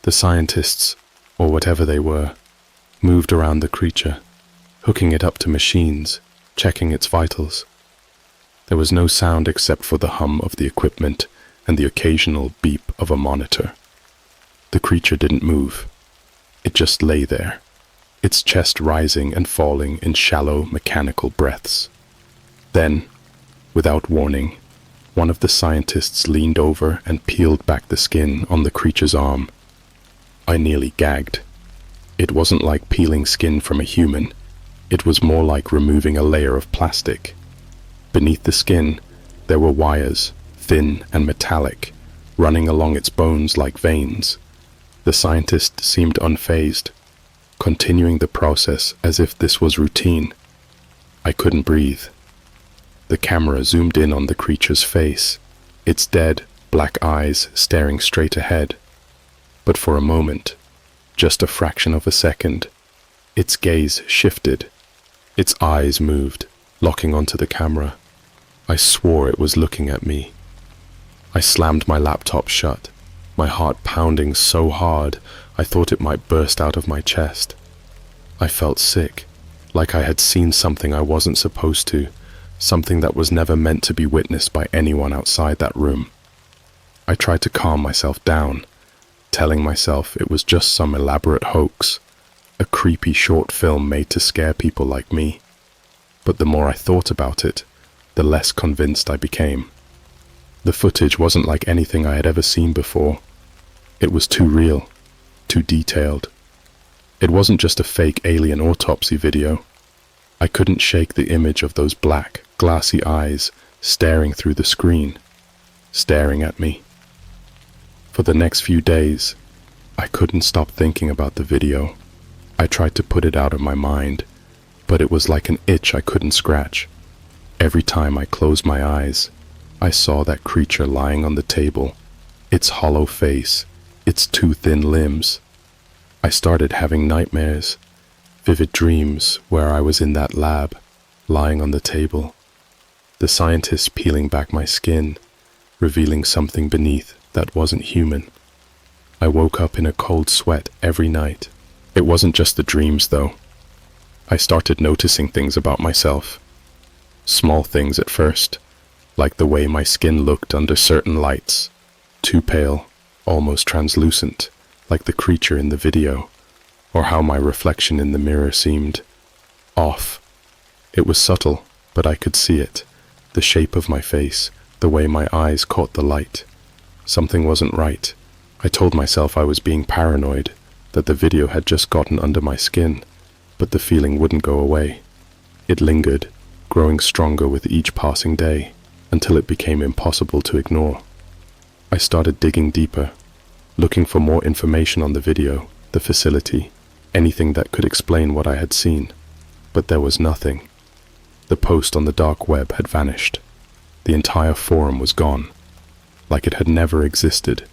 A: The scientists, or whatever they were, moved around the creature, hooking it up to machines, checking its vitals. There was no sound except for the hum of the equipment and the occasional beep of a monitor. The creature didn't move. It just lay there, its chest rising and falling in shallow, mechanical breaths. Then, without warning, one of the scientists leaned over and peeled back the skin on the creature's arm. I nearly gagged. It wasn't like peeling skin from a human. It was more like removing a layer of plastic. Beneath the skin, there were wires, thin and metallic, running along its bones like veins. The scientist seemed unfazed, continuing the process as if this was routine. I couldn't breathe. The camera zoomed in on the creature's face, its dead, black eyes staring straight ahead. But for a moment, just a fraction of a second, its gaze shifted. Its eyes moved, locking onto the camera. I swore it was looking at me. I slammed my laptop shut, my heart pounding so hard I thought it might burst out of my chest. I felt sick, like I had seen something I wasn't supposed to, something that was never meant to be witnessed by anyone outside that room. I tried to calm myself down, telling myself it was just some elaborate hoax, a creepy short film made to scare people like me. But the more I thought about it, the less convinced I became. The footage wasn't like anything I had ever seen before. It was too real, too detailed. It wasn't just a fake alien autopsy video. I couldn't shake the image of those black, glassy eyes staring through the screen, staring at me. For the next few days, I couldn't stop thinking about the video. I tried to put it out of my mind, but it was like an itch I couldn't scratch. Every time I closed my eyes, I saw that creature lying on the table, its hollow face, its too thin limbs. I started having nightmares, vivid dreams where I was in that lab, lying on the table, the scientists peeling back my skin, revealing something beneath that wasn't human. I woke up in a cold sweat every night. It wasn't just the dreams, though. I started noticing things about myself. Small things at first, like the way my skin looked under certain lights, too pale, almost translucent, like the creature in the video, or how my reflection in the mirror seemed off. It was subtle, but I could see it, the shape of my face, the way my eyes caught the light. Something wasn't right. I told myself I was being paranoid, that the video had just gotten under my skin, but the feeling wouldn't go away. It lingered, growing stronger with each passing day, until it became impossible to ignore. I started digging deeper, looking for more information on the video, the facility, anything that could explain what I had seen. But there was nothing. The post on the dark web had vanished. The entire forum was gone, like it had never existed.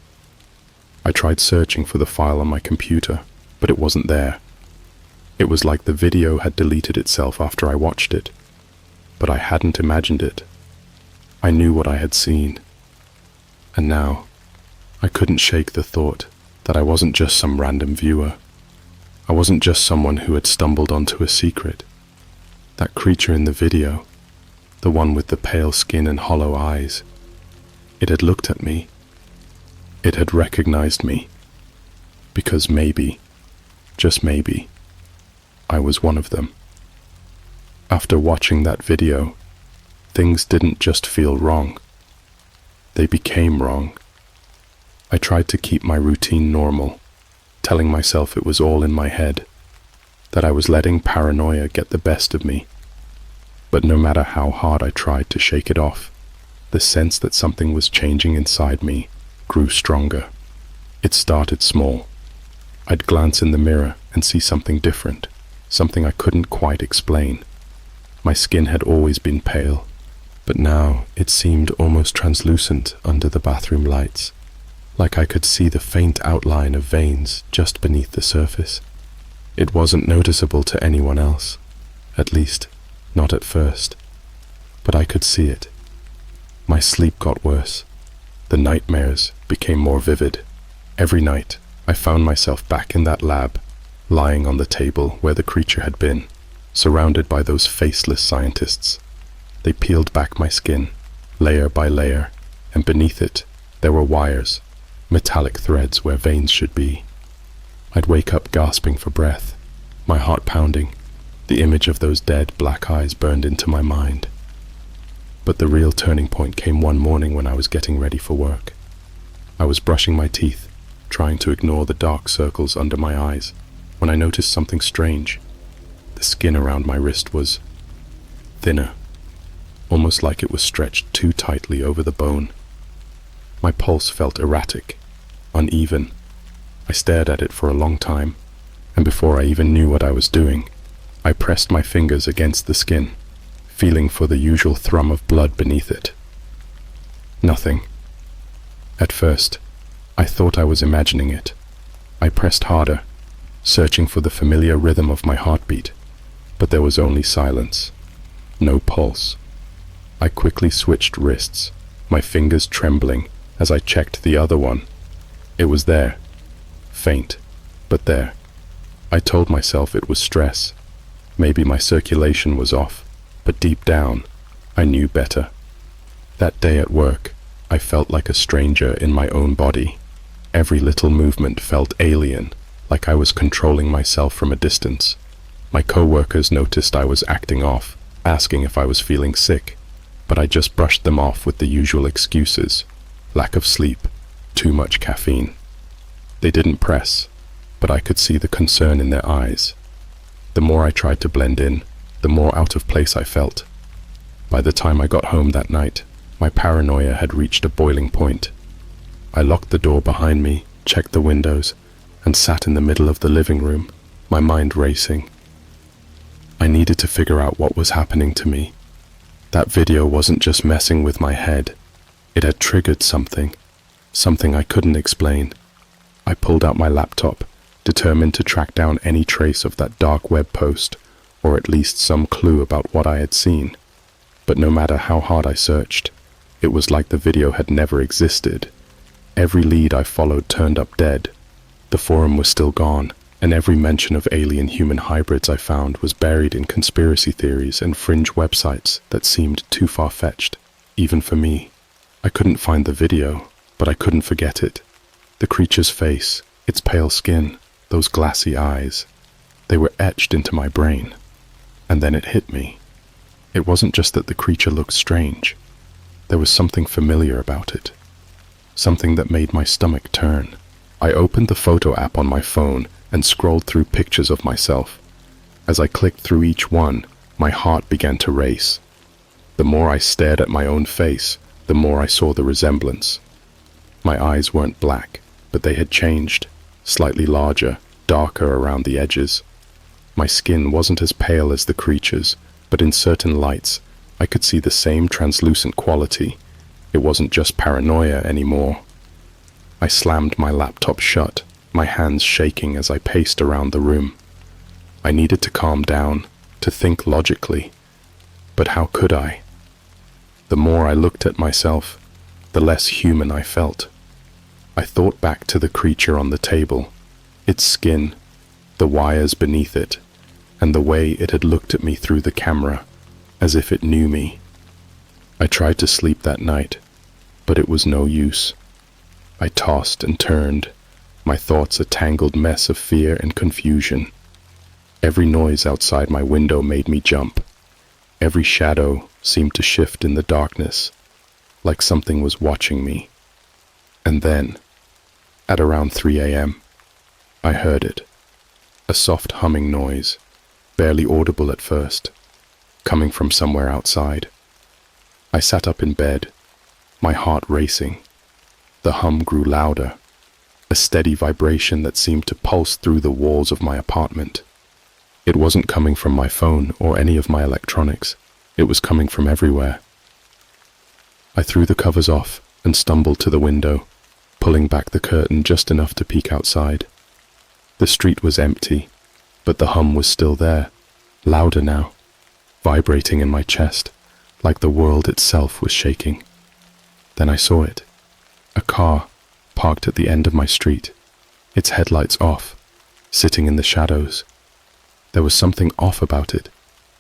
A: I tried searching for the file on my computer, but it wasn't there. It was like the video had deleted itself after I watched it. But I hadn't imagined it. I knew what I had seen. And now, I couldn't shake the thought that I wasn't just some random viewer. I wasn't just someone who had stumbled onto a secret. That creature in the video, the one with the pale skin and hollow eyes, it had looked at me. It had recognized me. Because maybe, just maybe, I was one of them. After watching that video, things didn't just feel wrong. They became wrong. I tried to keep my routine normal, telling myself it was all in my head, that I was letting paranoia get the best of me. But no matter how hard I tried to shake it off, the sense that something was changing inside me grew stronger. It started small. I'd glance in the mirror and see something different, something I couldn't quite explain. My skin had always been pale, but now it seemed almost translucent under the bathroom lights, like I could see the faint outline of veins just beneath the surface. It wasn't noticeable to anyone else, at least, not at first, but I could see it. My sleep got worse. The nightmares became more vivid. Every night, I found myself back in that lab, lying on the table where the creature had been, surrounded by those faceless scientists. They peeled back my skin, layer by layer, and beneath it, there were wires, metallic threads where veins should be. I'd wake up gasping for breath, my heart pounding. The image of those dead black eyes burned into my mind. But the real turning point came one morning when I was getting ready for work. I was brushing my teeth, trying to ignore the dark circles under my eyes, when I noticed something strange. The skin around my wrist was thinner, almost like it was stretched too tightly over the bone. My pulse felt erratic, uneven. I stared at it for a long time, and before I even knew what I was doing, I pressed my fingers against the skin, feeling for the usual thrum of blood beneath it. Nothing. At first, I thought I was imagining it. I pressed harder, searching for the familiar rhythm of my heartbeat, but there was only silence, no pulse. I quickly switched wrists, my fingers trembling as I checked the other one. It was there, faint, but there. I told myself it was stress. Maybe my circulation was off, but deep down, I knew better. That day at work, I felt like a stranger in my own body. Every little movement felt alien, like I was controlling myself from a distance. My co-workers noticed I was acting off, asking if I was feeling sick, but I just brushed them off with the usual excuses: lack of sleep, too much caffeine. They didn't press, but I could see the concern in their eyes. The more I tried to blend in, the more out of place I felt. By the time I got home that night, my paranoia had reached a boiling point. I locked the door behind me, checked the windows, and sat in the middle of the living room, my mind racing. I needed to figure out what was happening to me. That video wasn't just messing with my head. It had triggered something I couldn't explain. I pulled out my laptop, determined to track down any trace of that dark web post, or at least some clue about what I had seen. But no matter how hard I searched, it was like the video had never existed. Every lead I followed turned up dead. The forum was still gone, and every mention of alien-human hybrids I found was buried in conspiracy theories and fringe websites that seemed too far-fetched, even for me. I couldn't find the video, but I couldn't forget it. The creature's face, its pale skin, those glassy eyes, they were etched into my brain. And then it hit me. It wasn't just that the creature looked strange. There was something familiar about it. Something that made my stomach turn. I opened the photo app on my phone and scrolled through pictures of myself. As I clicked through each one, my heart began to race. The more I stared at my own face, the more I saw the resemblance. My eyes weren't black, but they had changed, slightly larger, darker around the edges. My skin wasn't as pale as the creature's, but in certain lights, I could see the same translucent quality. It wasn't just paranoia anymore. I slammed my laptop shut, my hands shaking as I paced around the room. I needed to calm down, to think logically. But how could I? The more I looked at myself, the less human I felt. I thought back to the creature on the table, its skin, the wires beneath it, and the way it had looked at me through the camera, as if it knew me. I tried to sleep that night, but it was no use. I tossed and turned, my thoughts a tangled mess of fear and confusion. Every noise outside my window made me jump. Every shadow seemed to shift in the darkness, like something was watching me. And then, at around 3 a.m., I heard it. A soft humming noise, barely audible at first, coming from somewhere outside. I sat up in bed, my heart racing. The hum grew louder, a steady vibration that seemed to pulse through the walls of my apartment. It wasn't coming from my phone or any of my electronics. It was coming from everywhere. I threw the covers off and stumbled to the window, pulling back the curtain just enough to peek outside. The street was empty, but the hum was still there, louder now, vibrating in my chest, like the world itself was shaking. Then I saw it. A car, parked at the end of my street, its headlights off, sitting in the shadows. There was something off about it,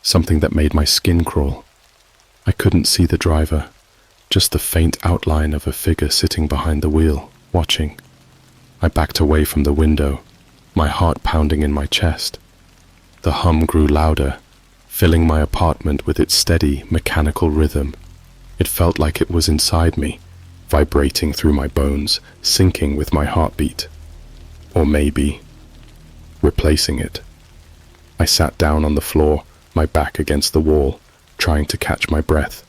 A: something that made my skin crawl. I couldn't see the driver, just the faint outline of a figure sitting behind the wheel, watching. I backed away from the window, my heart pounding in my chest. The hum grew louder, filling my apartment with its steady, mechanical rhythm. It felt like it was inside me, vibrating through my bones, syncing with my heartbeat. Or maybe replacing it. I sat down on the floor, my back against the wall, trying to catch my breath.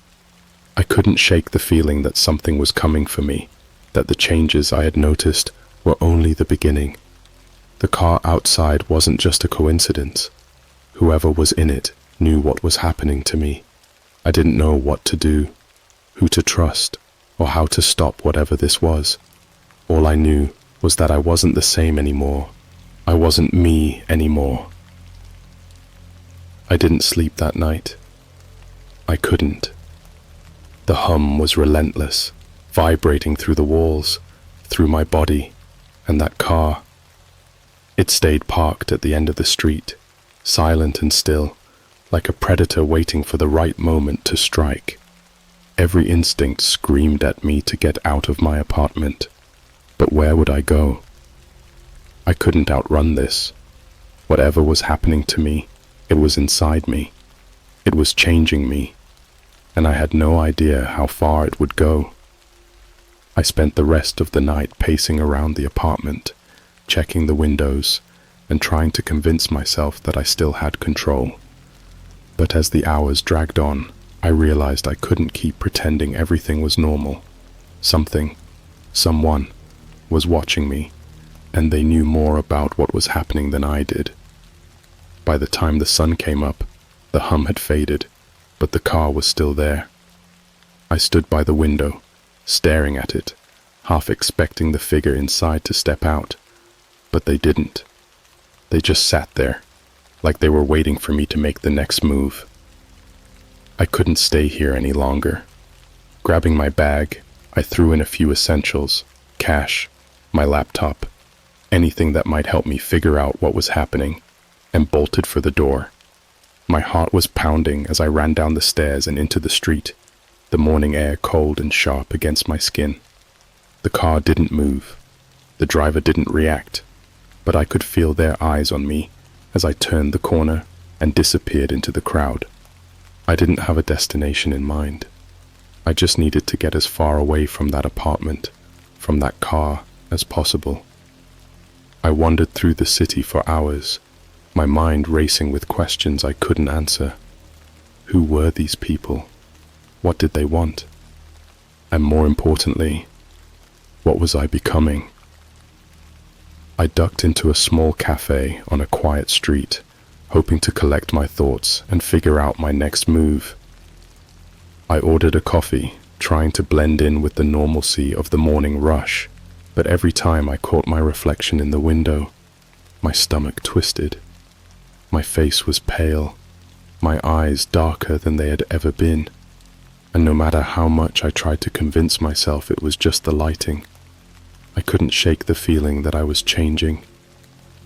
A: I couldn't shake the feeling that something was coming for me, that the changes I had noticed were only the beginning. The car outside wasn't just a coincidence. Whoever was in it knew what was happening to me. I didn't know what to do, who to trust, or how to stop whatever this was. All I knew was that I wasn't the same anymore. I wasn't me anymore. I didn't sleep that night. I couldn't. The hum was relentless, vibrating through the walls, through my body, And that car, it stayed parked at the end of the street, silent and still, like a predator waiting for the right moment to strike. Every instinct screamed at me to get out of my apartment. But where would I go? I couldn't outrun this. Whatever was happening to me, it was inside me. It was changing me, and I had no idea how far it would go. I spent the rest of the night pacing around the apartment, checking the windows, and trying to convince myself that I still had control. But as the hours dragged on, I realized I couldn't keep pretending everything was normal. Someone, was watching me, and they knew more about what was happening than I did. By the time the sun came up, the hum had faded, but the car was still there. I stood by the window, staring at it, half expecting the figure inside to step out, but they didn't. They just sat there, like they were waiting for me to make the next move. I couldn't stay here any longer. Grabbing my bag, I threw in a few essentials, cash, my laptop, anything that might help me figure out what was happening, and bolted for the door. My heart was pounding as I ran down the stairs and into the street, the morning air cold and sharp against my skin. The car didn't move. The driver didn't react, but I could feel their eyes on me as I turned the corner and disappeared into the crowd. I didn't have a destination in mind. I just needed to get as far away from that apartment, from that car, as possible. I wandered through the city for hours, my mind racing with questions I couldn't answer. Who were these people? What did they want? And more importantly, what was I becoming? I ducked into a small cafe on a quiet street, hoping to collect my thoughts and figure out my next move. I ordered a coffee, trying to blend in with the normalcy of the morning rush, but every time I caught my reflection in the window, my stomach twisted. My face was pale, my eyes darker than they had ever been, and no matter how much I tried to convince myself it was just the lighting, I couldn't shake the feeling that I was changing.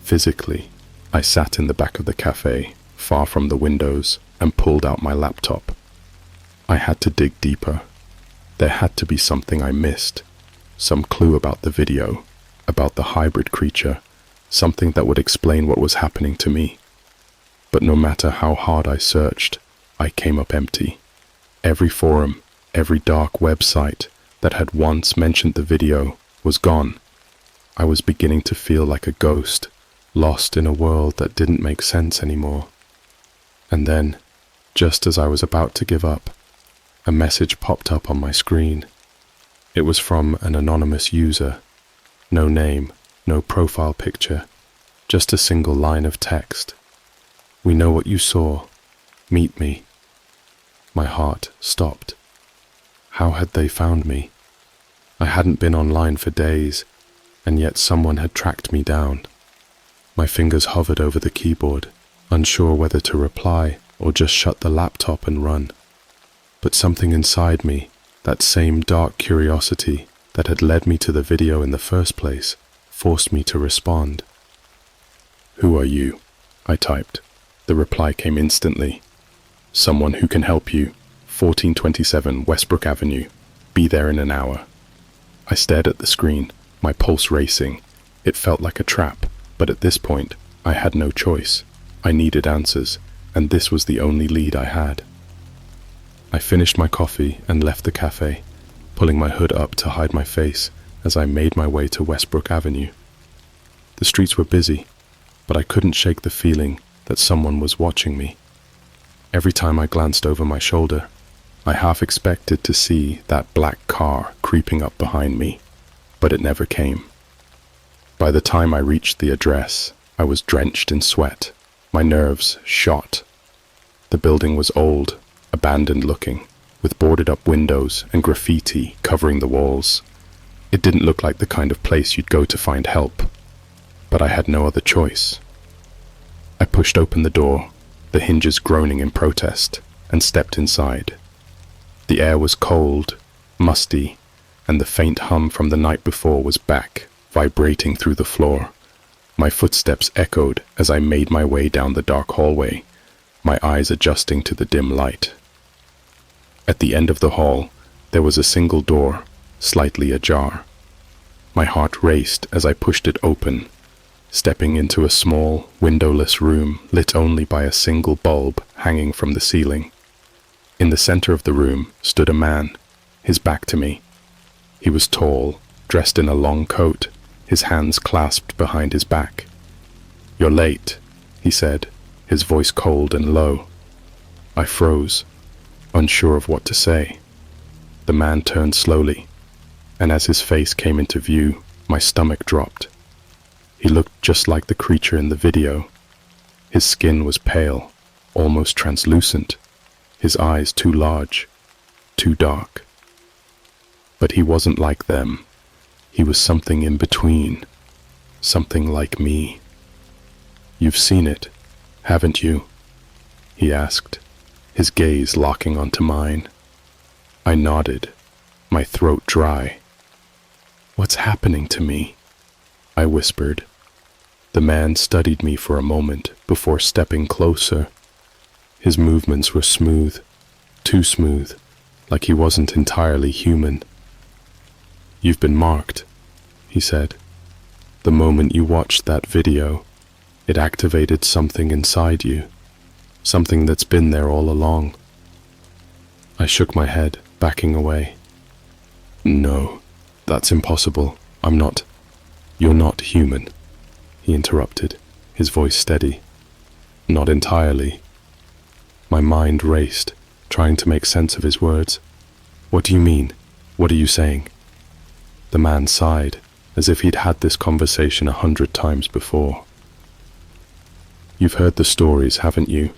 A: Physically, I sat in the back of the cafe, far from the windows, and pulled out my laptop. I had to dig deeper. There had to be something I missed, some clue about the video, about the hybrid creature, something that would explain what was happening to me. But no matter how hard I searched, I came up empty. Every forum, every dark website that had once mentioned the video was gone. I was beginning to feel like a ghost, lost in a world that didn't make sense anymore. And then, just as I was about to give up, a message popped up on my screen. It was from an anonymous user. No name, no profile picture, just a single line of text. "We know what you saw. Meet me." My heart stopped. How had they found me? I hadn't been online for days, and yet someone had tracked me down. My fingers hovered over the keyboard, unsure whether to reply or just shut the laptop and run. But something inside me, that same dark curiosity that had led me to the video in the first place, forced me to respond. "Who are you?" I typed. The reply came instantly. "Someone who can help you. 1427 Westbrook Avenue. Be there in an hour." I stared at the screen, my pulse racing. It felt like a trap, but at this point, I had no choice. I needed answers, and this was the only lead I had. I finished my coffee and left the cafe, pulling my hood up to hide my face as I made my way to Westbrook Avenue. The streets were busy, but I couldn't shake the feeling that someone was watching me. Every time I glanced over my shoulder, I half expected to see that black car creeping up behind me, but it never came. By the time I reached the address, I was drenched in sweat, my nerves shot. The building was old, abandoned looking, with boarded up windows and graffiti covering the walls. It didn't look like the kind of place you'd go to find help, but I had no other choice. I pushed open the door, the hinges groaning in protest, and stepped inside. The air was cold, musty, and the faint hum from the night before was back, vibrating through the floor. My footsteps echoed as I made my way down the dark hallway, my eyes adjusting to the dim light. At the end of the hall, there was a single door, slightly ajar. My heart raced as I pushed it open, stepping into a small, windowless room lit only by a single bulb hanging from the ceiling. In the center of the room stood a man, his back to me. He was tall, dressed in a long coat, his hands clasped behind his back. "You're late," he said, his voice cold and low. I froze, unsure of what to say. The man turned slowly, and as his face came into view, my stomach dropped. He looked just like the creature in the video. His skin was pale, almost translucent, his eyes too large, too dark. But he wasn't like them. He was something in between, something like me. "You've seen it, haven't you?" he asked, his gaze locking onto mine. I nodded, my throat dry. "What's happening to me?" I whispered. The man studied me for a moment before stepping closer. His movements were smooth, too smooth, like he wasn't entirely human. "You've been marked," he said. "The moment you watched that video, it activated something inside you, something that's been there all along." I shook my head, backing away. "No, that's impossible. I'm not." "You're not human," he interrupted, his voice steady. "Not entirely." My mind raced, trying to make sense of his words. "What do you mean? What are you saying?" The man sighed, as if he'd had this conversation 100 times before. "You've heard the stories, haven't you?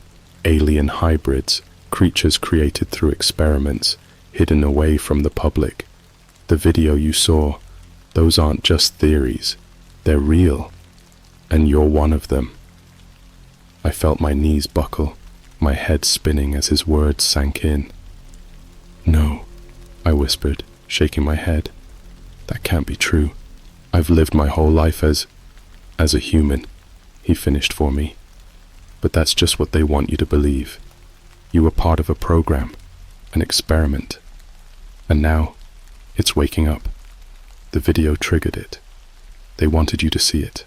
A: Alien hybrids, creatures created through experiments, hidden away from the public. The video you saw, those aren't just theories. They're real. And you're one of them." I felt my knees buckle, my head spinning as his words sank in. "No," I whispered, shaking my head. "That can't be true. I've lived my whole life as a human," he finished for me. "But that's just what they want you to believe. You were part of a program, an experiment. And now, it's waking up. The video triggered it. They wanted you to see it."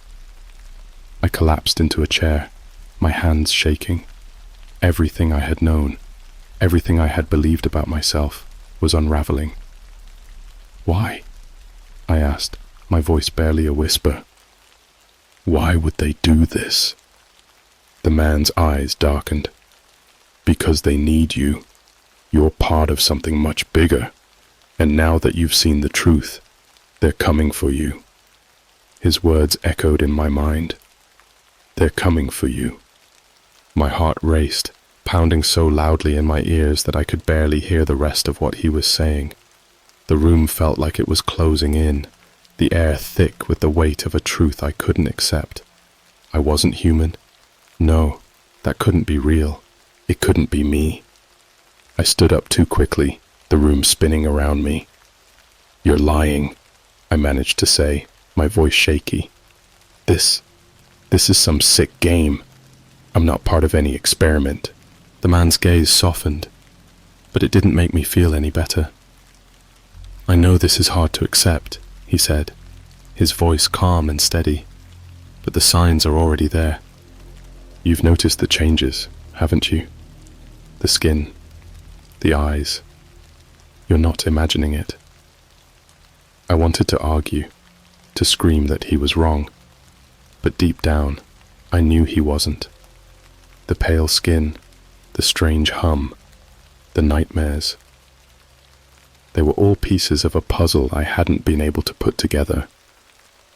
A: I collapsed into a chair, my hands shaking. Everything I had known, everything I had believed about myself, was unraveling. "Why?" I asked, my voice barely a whisper. "Why would they do this?" The man's eyes darkened. "Because they need you. You're part of something much bigger. And now that you've seen the truth, they're coming for you." His words echoed in my mind. "They're coming for you." My heart raced, pounding so loudly in my ears that I could barely hear the rest of what he was saying. The room felt like it was closing in, the air thick with the weight of a truth I couldn't accept. I wasn't human. No, that couldn't be real. It couldn't be me. I stood up too quickly, the room spinning around me. "You're lying," I managed to say, my voice shaky. This is some sick game. I'm not part of any experiment." The man's gaze softened, but it didn't make me feel any better. "I know this is hard to accept," he said, his voice calm and steady, "but the signs are already there. You've noticed the changes, haven't you? The skin, the eyes. You're not imagining it." I wanted to argue, to scream that he was wrong, but deep down, I knew he wasn't. The pale skin, the strange hum, the nightmares. They were all pieces of a puzzle I hadn't been able to put together,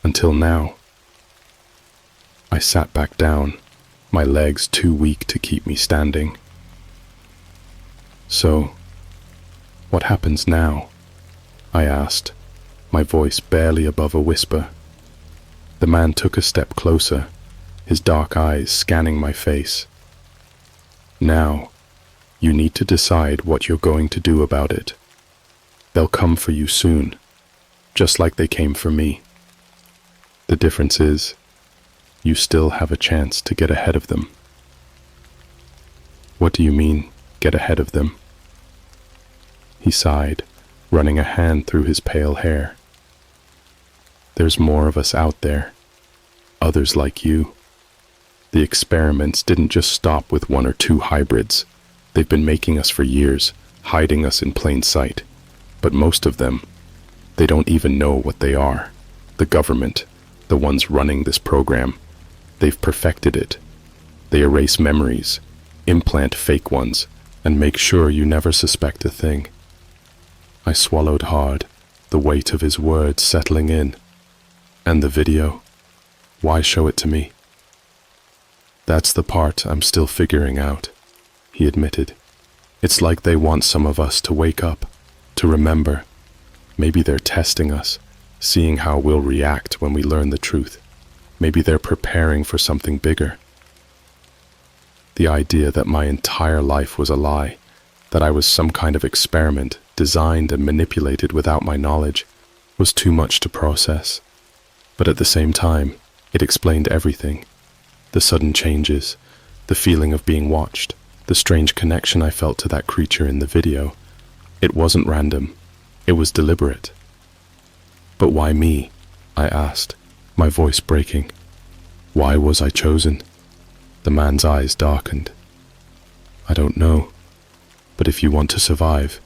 A: until now. I sat back down, my legs too weak to keep me standing. "So, what happens now?" I asked, my voice barely above a whisper. The man took a step closer, his dark eyes scanning my face. "Now, you need to decide what you're going to do about it. They'll come for you soon, just like they came for me. The difference is, you still have a chance to get ahead of them. What do you mean, get ahead of them? He sighed, running a hand through his pale hair. There's more of us out there, others like you. The experiments didn't just stop with 1 or 2 hybrids. They've been making us for years, hiding us in plain sight. But most of them, they don't even know what they are. The government, the ones running this program, they've perfected it. They erase memories, implant fake ones, and make sure you never suspect a thing. I swallowed hard, the weight of his words settling in. And the video? Why show it to me? That's the part I'm still figuring out, he admitted. It's like they want some of us to wake up, to remember. Maybe they're testing us, seeing how we'll react when we learn the truth. Maybe they're preparing for something bigger. The idea that my entire life was a lie, that I was some kind of experiment, designed and manipulated without my knowledge, was too much to process. But at the same time, it explained everything. The sudden changes, the feeling of being watched, the strange connection I felt to that creature in the video. It wasn't random. It was deliberate. But why me? I asked, my voice breaking. Why was I chosen? The man's eyes darkened. I don't know. But if you want to survive,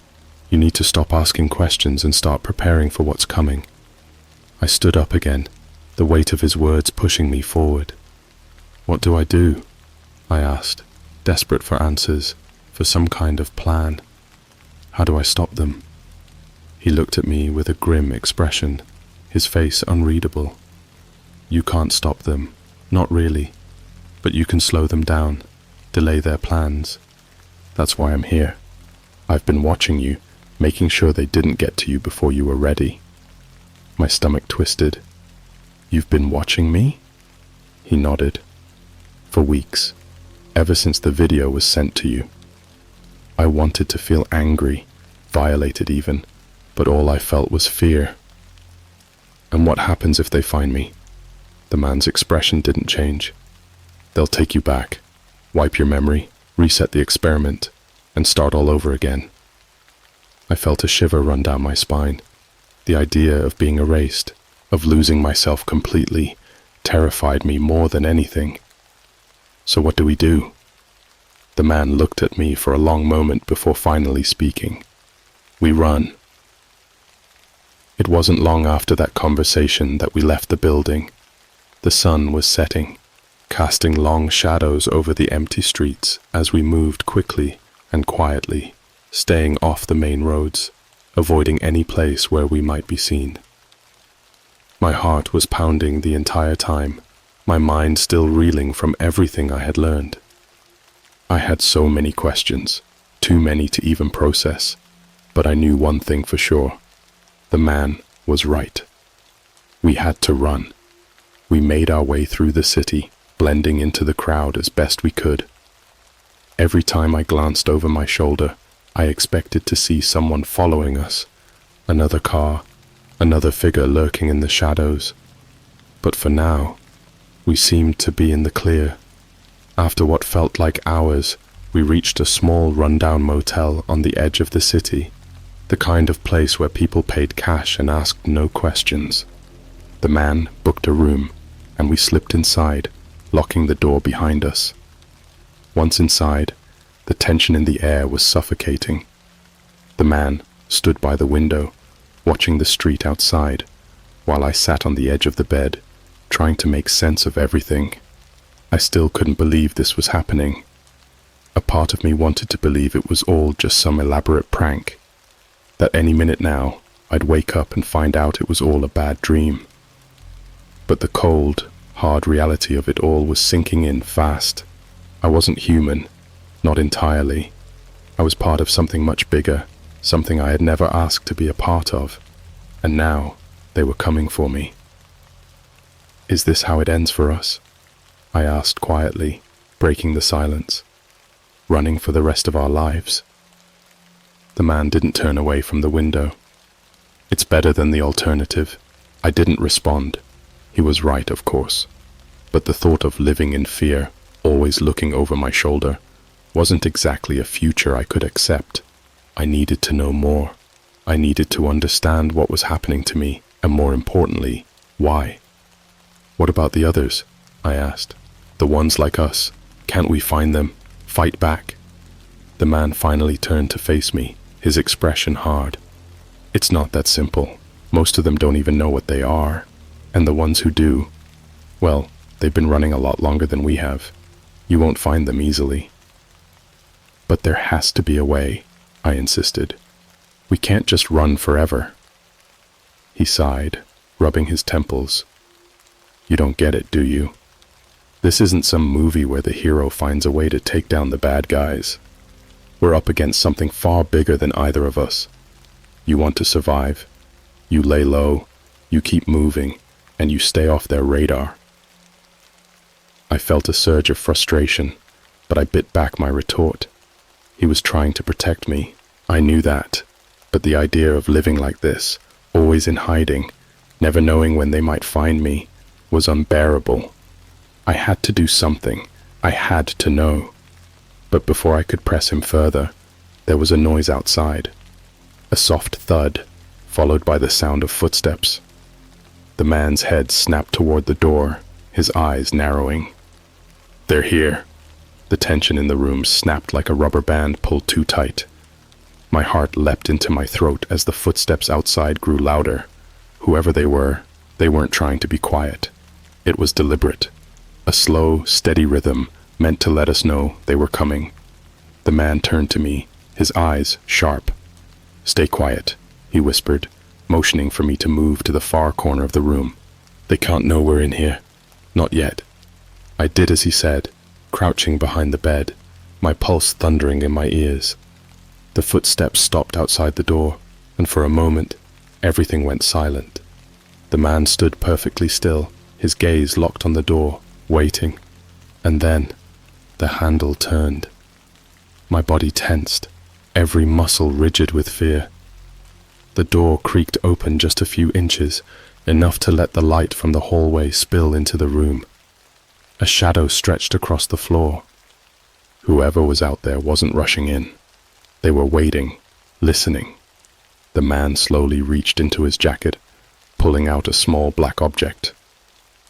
A: you need to stop asking questions and start preparing for what's coming. I stood up again, the weight of his words pushing me forward. What do I do? I asked, desperate for answers, for some kind of plan. How do I stop them? He looked at me with a grim expression, his face unreadable. You can't stop them, not really, but you can slow them down, delay their plans. That's why I'm here. I've been watching you, making sure they didn't get to you before you were ready. My stomach twisted. You've been watching me? He nodded. For weeks, ever since the video was sent to you. I wanted to feel angry, violated even, but all I felt was fear. And what happens if they find me? The man's expression didn't change. They'll take you back, wipe your memory, reset the experiment, and start all over again. I felt a shiver run down my spine. The idea of being erased, of losing myself completely, terrified me more than anything. So what do we do? The man looked at me for a long moment before finally speaking. We run. It wasn't long after that conversation that we left the building. The sun was setting, casting long shadows over the empty streets as we moved quickly and quietly, staying off the main roads, avoiding any place where we might be seen. My heart was pounding the entire time, my mind still reeling from everything I had learned. I had so many questions, too many to even process, but I knew one thing for sure. The man was right. We had to run. We made our way through the city, blending into the crowd as best we could. Every time I glanced over my shoulder, I expected to see someone following us, another car, another figure lurking in the shadows. But for now, we seemed to be in the clear. After what felt like hours, we reached a small rundown motel on the edge of the city, the kind of place where people paid cash and asked no questions. The man booked a room, and we slipped inside, locking the door behind us. Once inside, the tension in the air was suffocating. The man stood by the window, watching the street outside, while I sat on the edge of the bed, trying to make sense of everything. I still couldn't believe this was happening. A part of me wanted to believe it was all just some elaborate prank, that any minute now I'd wake up and find out it was all a bad dream. But the cold, hard reality of it all was sinking in fast. I wasn't human, not entirely. I was part of something much bigger, something I had never asked to be a part of, and now they were coming for me. Is this how it ends for us? I asked quietly, breaking the silence. Running for the rest of our lives? The man didn't turn away from the window. It's better than the alternative. I didn't respond. He was right, of course. But the thought of living in fear, always looking over my shoulder, wasn't exactly a future I could accept. I needed to know more. I needed to understand what was happening to me, and more importantly, why. "What about the others?" I asked. "The ones like us. Can't we find them? Fight back?" The man finally turned to face me, his expression hard. "It's not that simple. Most of them don't even know what they are. And the ones who do, well, they've been running a lot longer than we have. You won't find them easily." "But there has to be a way," I insisted. "We can't just run forever." He sighed, rubbing his temples. "You don't get it, do you? This isn't some movie where the hero finds a way to take down the bad guys. We're up against something far bigger than either of us. You want to survive? You lay low, you keep moving, and you stay off their radar." I felt a surge of frustration, but I bit back my retort. He was trying to protect me. I knew that, but the idea of living like this, always in hiding, never knowing when they might find me, was unbearable. I had to do something. I had to know. But before I could press him further, there was a noise outside. A soft thud, followed by the sound of footsteps. The man's head snapped toward the door, his eyes narrowing. "They're here." The tension in the room snapped like a rubber band pulled too tight. My heart leapt into my throat as the footsteps outside grew louder. Whoever they weren't trying to be quiet. It was deliberate. A slow, steady rhythm meant to let us know they were coming. The man turned to me, his eyes sharp. "Stay quiet," he whispered, motioning for me to move to the far corner of the room. "They can't know we're in here. Not yet." I did as he said, crouching behind the bed, my pulse thundering in my ears. The footsteps stopped outside the door, and for a moment, everything went silent. The man stood perfectly still, his gaze locked on the door, waiting. And then, the handle turned. My body tensed, every muscle rigid with fear. The door creaked open just a few inches, enough to let the light from the hallway spill into the room. A shadow stretched across the floor. Whoever was out there wasn't rushing in. They were waiting, listening. The man slowly reached into his jacket, pulling out a small black object.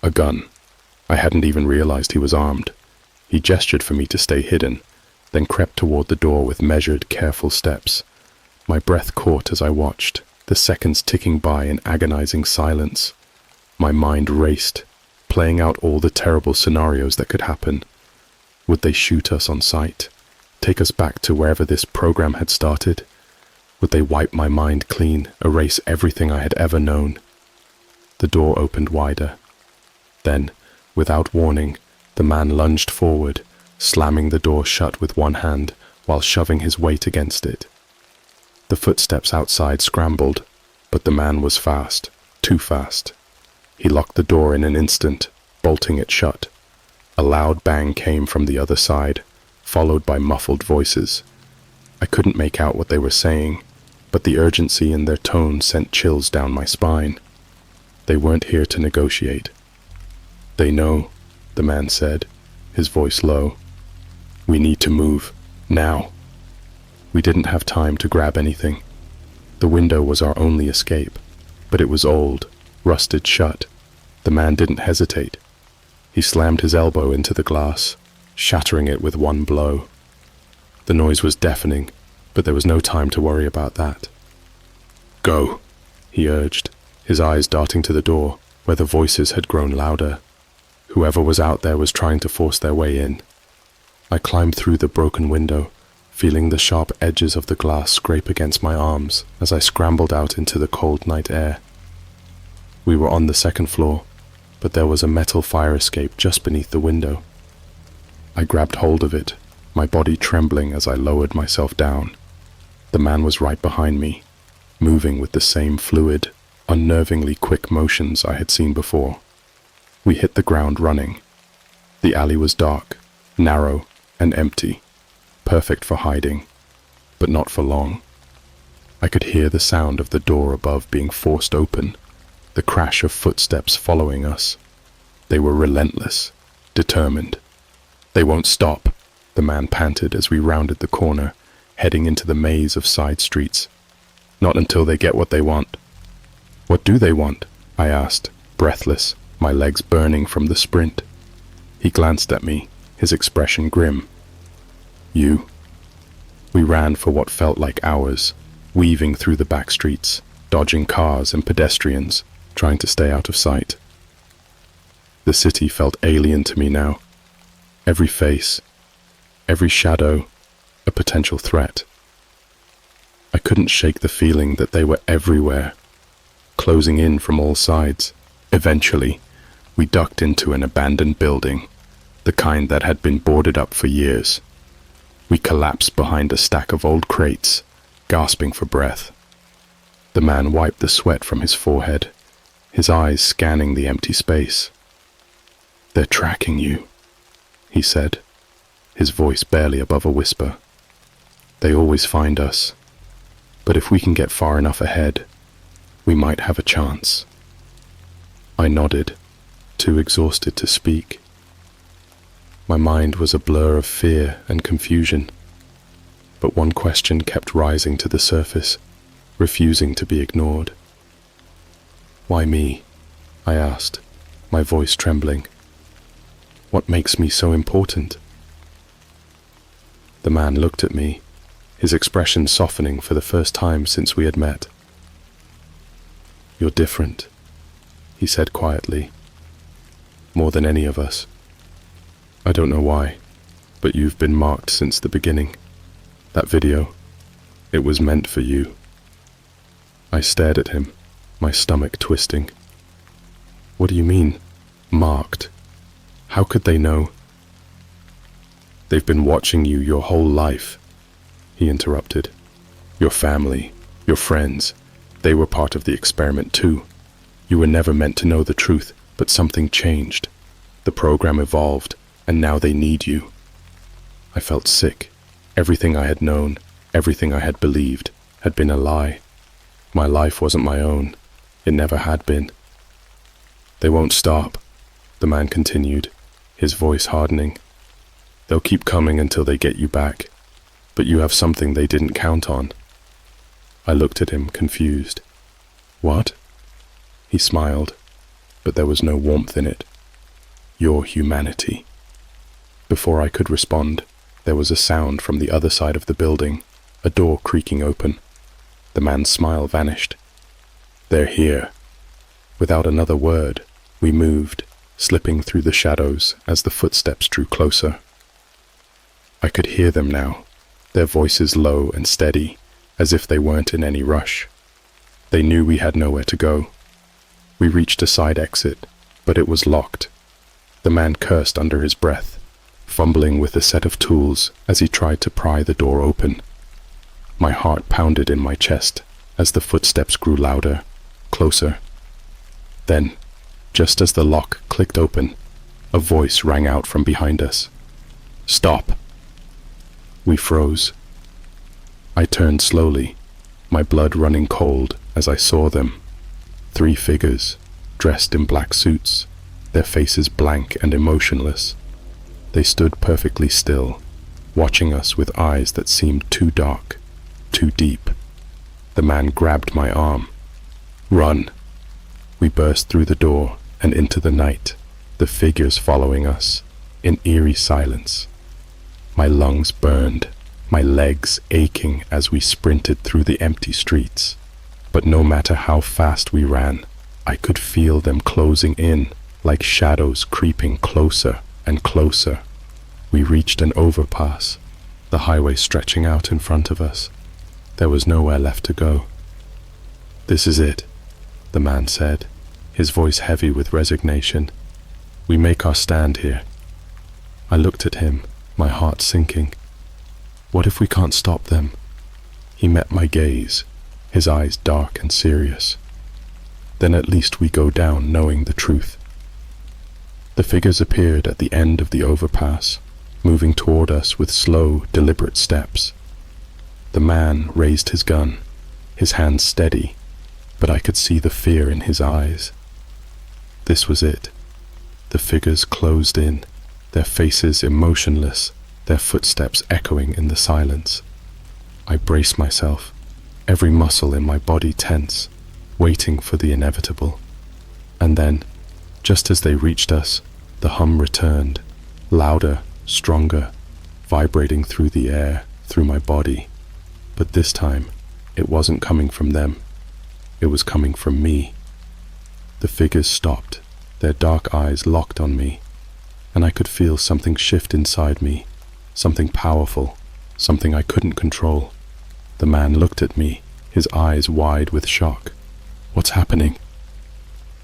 A: A gun. I hadn't even realized he was armed. He gestured for me to stay hidden, then crept toward the door with measured, careful steps. My breath caught as I watched, the seconds ticking by in agonizing silence. My mind raced, playing out all the terrible scenarios that could happen. Would they shoot us on sight? Take us back to wherever this program had started? Would they wipe my mind clean, erase everything I had ever known? The door opened wider. Then, without warning, the man lunged forward, slamming the door shut with one hand while shoving his weight against it. The footsteps outside scrambled, but the man was fast, too fast. He locked the door in an instant, bolting it shut. A loud bang came from the other side, followed by muffled voices. I couldn't make out what they were saying, but the urgency in their tone sent chills down my spine. They weren't here to negotiate. "They know," the man said, his voice low. "We need to move, now." We didn't have time to grab anything. The window was our only escape, but it was old, rusted shut. The man didn't hesitate. He slammed his elbow into the glass, shattering it with one blow. The noise was deafening, but there was no time to worry about that. "Go," he urged, his eyes darting to the door, where the voices had grown louder. Whoever was out there was trying to force their way in. I climbed through the broken window, feeling the sharp edges of the glass scrape against my arms as I scrambled out into the cold night air. We were on the second floor, but there was a metal fire escape just beneath the window. I grabbed hold of it, my body trembling as I lowered myself down. The man was right behind me, moving with the same fluid, unnervingly quick motions I had seen before. We hit the ground running. The alley was dark, narrow, and empty, perfect for hiding, but not for long. I could hear the sound of the door above being forced open, the crash of footsteps following us. They were relentless, determined. "They won't stop," the man panted as we rounded the corner, heading into the maze of side streets. "Not until they get what they want." "What do they want?" I asked, breathless, my legs burning from the sprint. He glanced at me, his expression grim. "You?" We ran for what felt like hours, weaving through the back streets, dodging cars and pedestrians, trying to stay out of sight. The city felt alien to me now. Every face, every shadow, a potential threat. I couldn't shake the feeling that they were everywhere, closing in from all sides. Eventually, we ducked into an abandoned building, the kind that had been boarded up for years. We collapsed behind a stack of old crates, gasping for breath. The man wiped the sweat from his forehead, his eyes scanning the empty space. "They're tracking you," he said, his voice barely above a whisper. "They always find us, but if we can get far enough ahead, we might have a chance." I nodded, too exhausted to speak. My mind was a blur of fear and confusion, but one question kept rising to the surface, refusing to be ignored. "Why me?" I asked, my voice trembling. "What makes me so important?" The man looked at me, his expression softening for the first time since we had met. "You're different," he said quietly. "More than any of us. I don't know why, but you've been marked since the beginning. That video, it was meant for you." I stared at him, my stomach twisting. "What do you mean, marked? How could they know?" "They've been watching you your whole life," he interrupted. "Your family, your friends, they were part of the experiment too. You were never meant to know the truth, but something changed. The program evolved, and now they need you." I felt sick. Everything I had known, everything I had believed, had been a lie. My life wasn't my own. It never had been. "They won't stop," the man continued, his voice hardening. "They'll keep coming until they get you back. But you have something they didn't count on." I looked at him, confused. "What?" He smiled, but there was no warmth in it. "Your humanity." Before I could respond, there was a sound from the other side of the building, a door creaking open. The man's smile vanished. "They're here." Without another word, we moved, slipping through the shadows as the footsteps drew closer. I could hear them now, their voices low and steady, as if they weren't in any rush. They knew we had nowhere to go. We reached a side exit, but it was locked. The man cursed under his breath, fumbling with a set of tools as he tried to pry the door open. My heart pounded in my chest as the footsteps grew louder, closer. Then, just as the lock clicked open, a voice rang out from behind us. "Stop!" We froze. I turned slowly, my blood running cold as I saw them. 3 figures, dressed in black suits, their faces blank and emotionless. They stood perfectly still, watching us with eyes that seemed too dark, too deep. The man grabbed my arm. "Run!" We burst through the door and into the night, the figures following us, in eerie silence. My lungs burned, my legs aching as we sprinted through the empty streets. But no matter how fast we ran, I could feel them closing in, like shadows creeping closer and closer. We reached an overpass, the highway stretching out in front of us. There was nowhere left to go. "This is it," the man said, his voice heavy with resignation. "We make our stand here." I looked at him, my heart sinking. What if we can't stop them? He met my gaze, his eyes dark and serious. Then at least we go down knowing the truth. The figures appeared at the end of the overpass, moving toward us with slow, deliberate steps. The man raised his gun, his hands steady, but I could see the fear in his eyes. This was it. The figures closed in, their faces emotionless, their footsteps echoing in the silence. I braced myself, every muscle in my body tense, waiting for the inevitable. And then, just as they reached us, the hum returned, louder, stronger, vibrating through the air, through my body. But this time, it wasn't coming from them. It was coming from me. The figures stopped, their dark eyes locked on me, and I could feel something shift inside me, something powerful, something I couldn't control. The man looked at me, his eyes wide with shock. "What's happening?"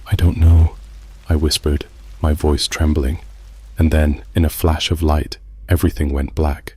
A: "I don't know," I whispered, my voice trembling. And then, in a flash of light, everything went black.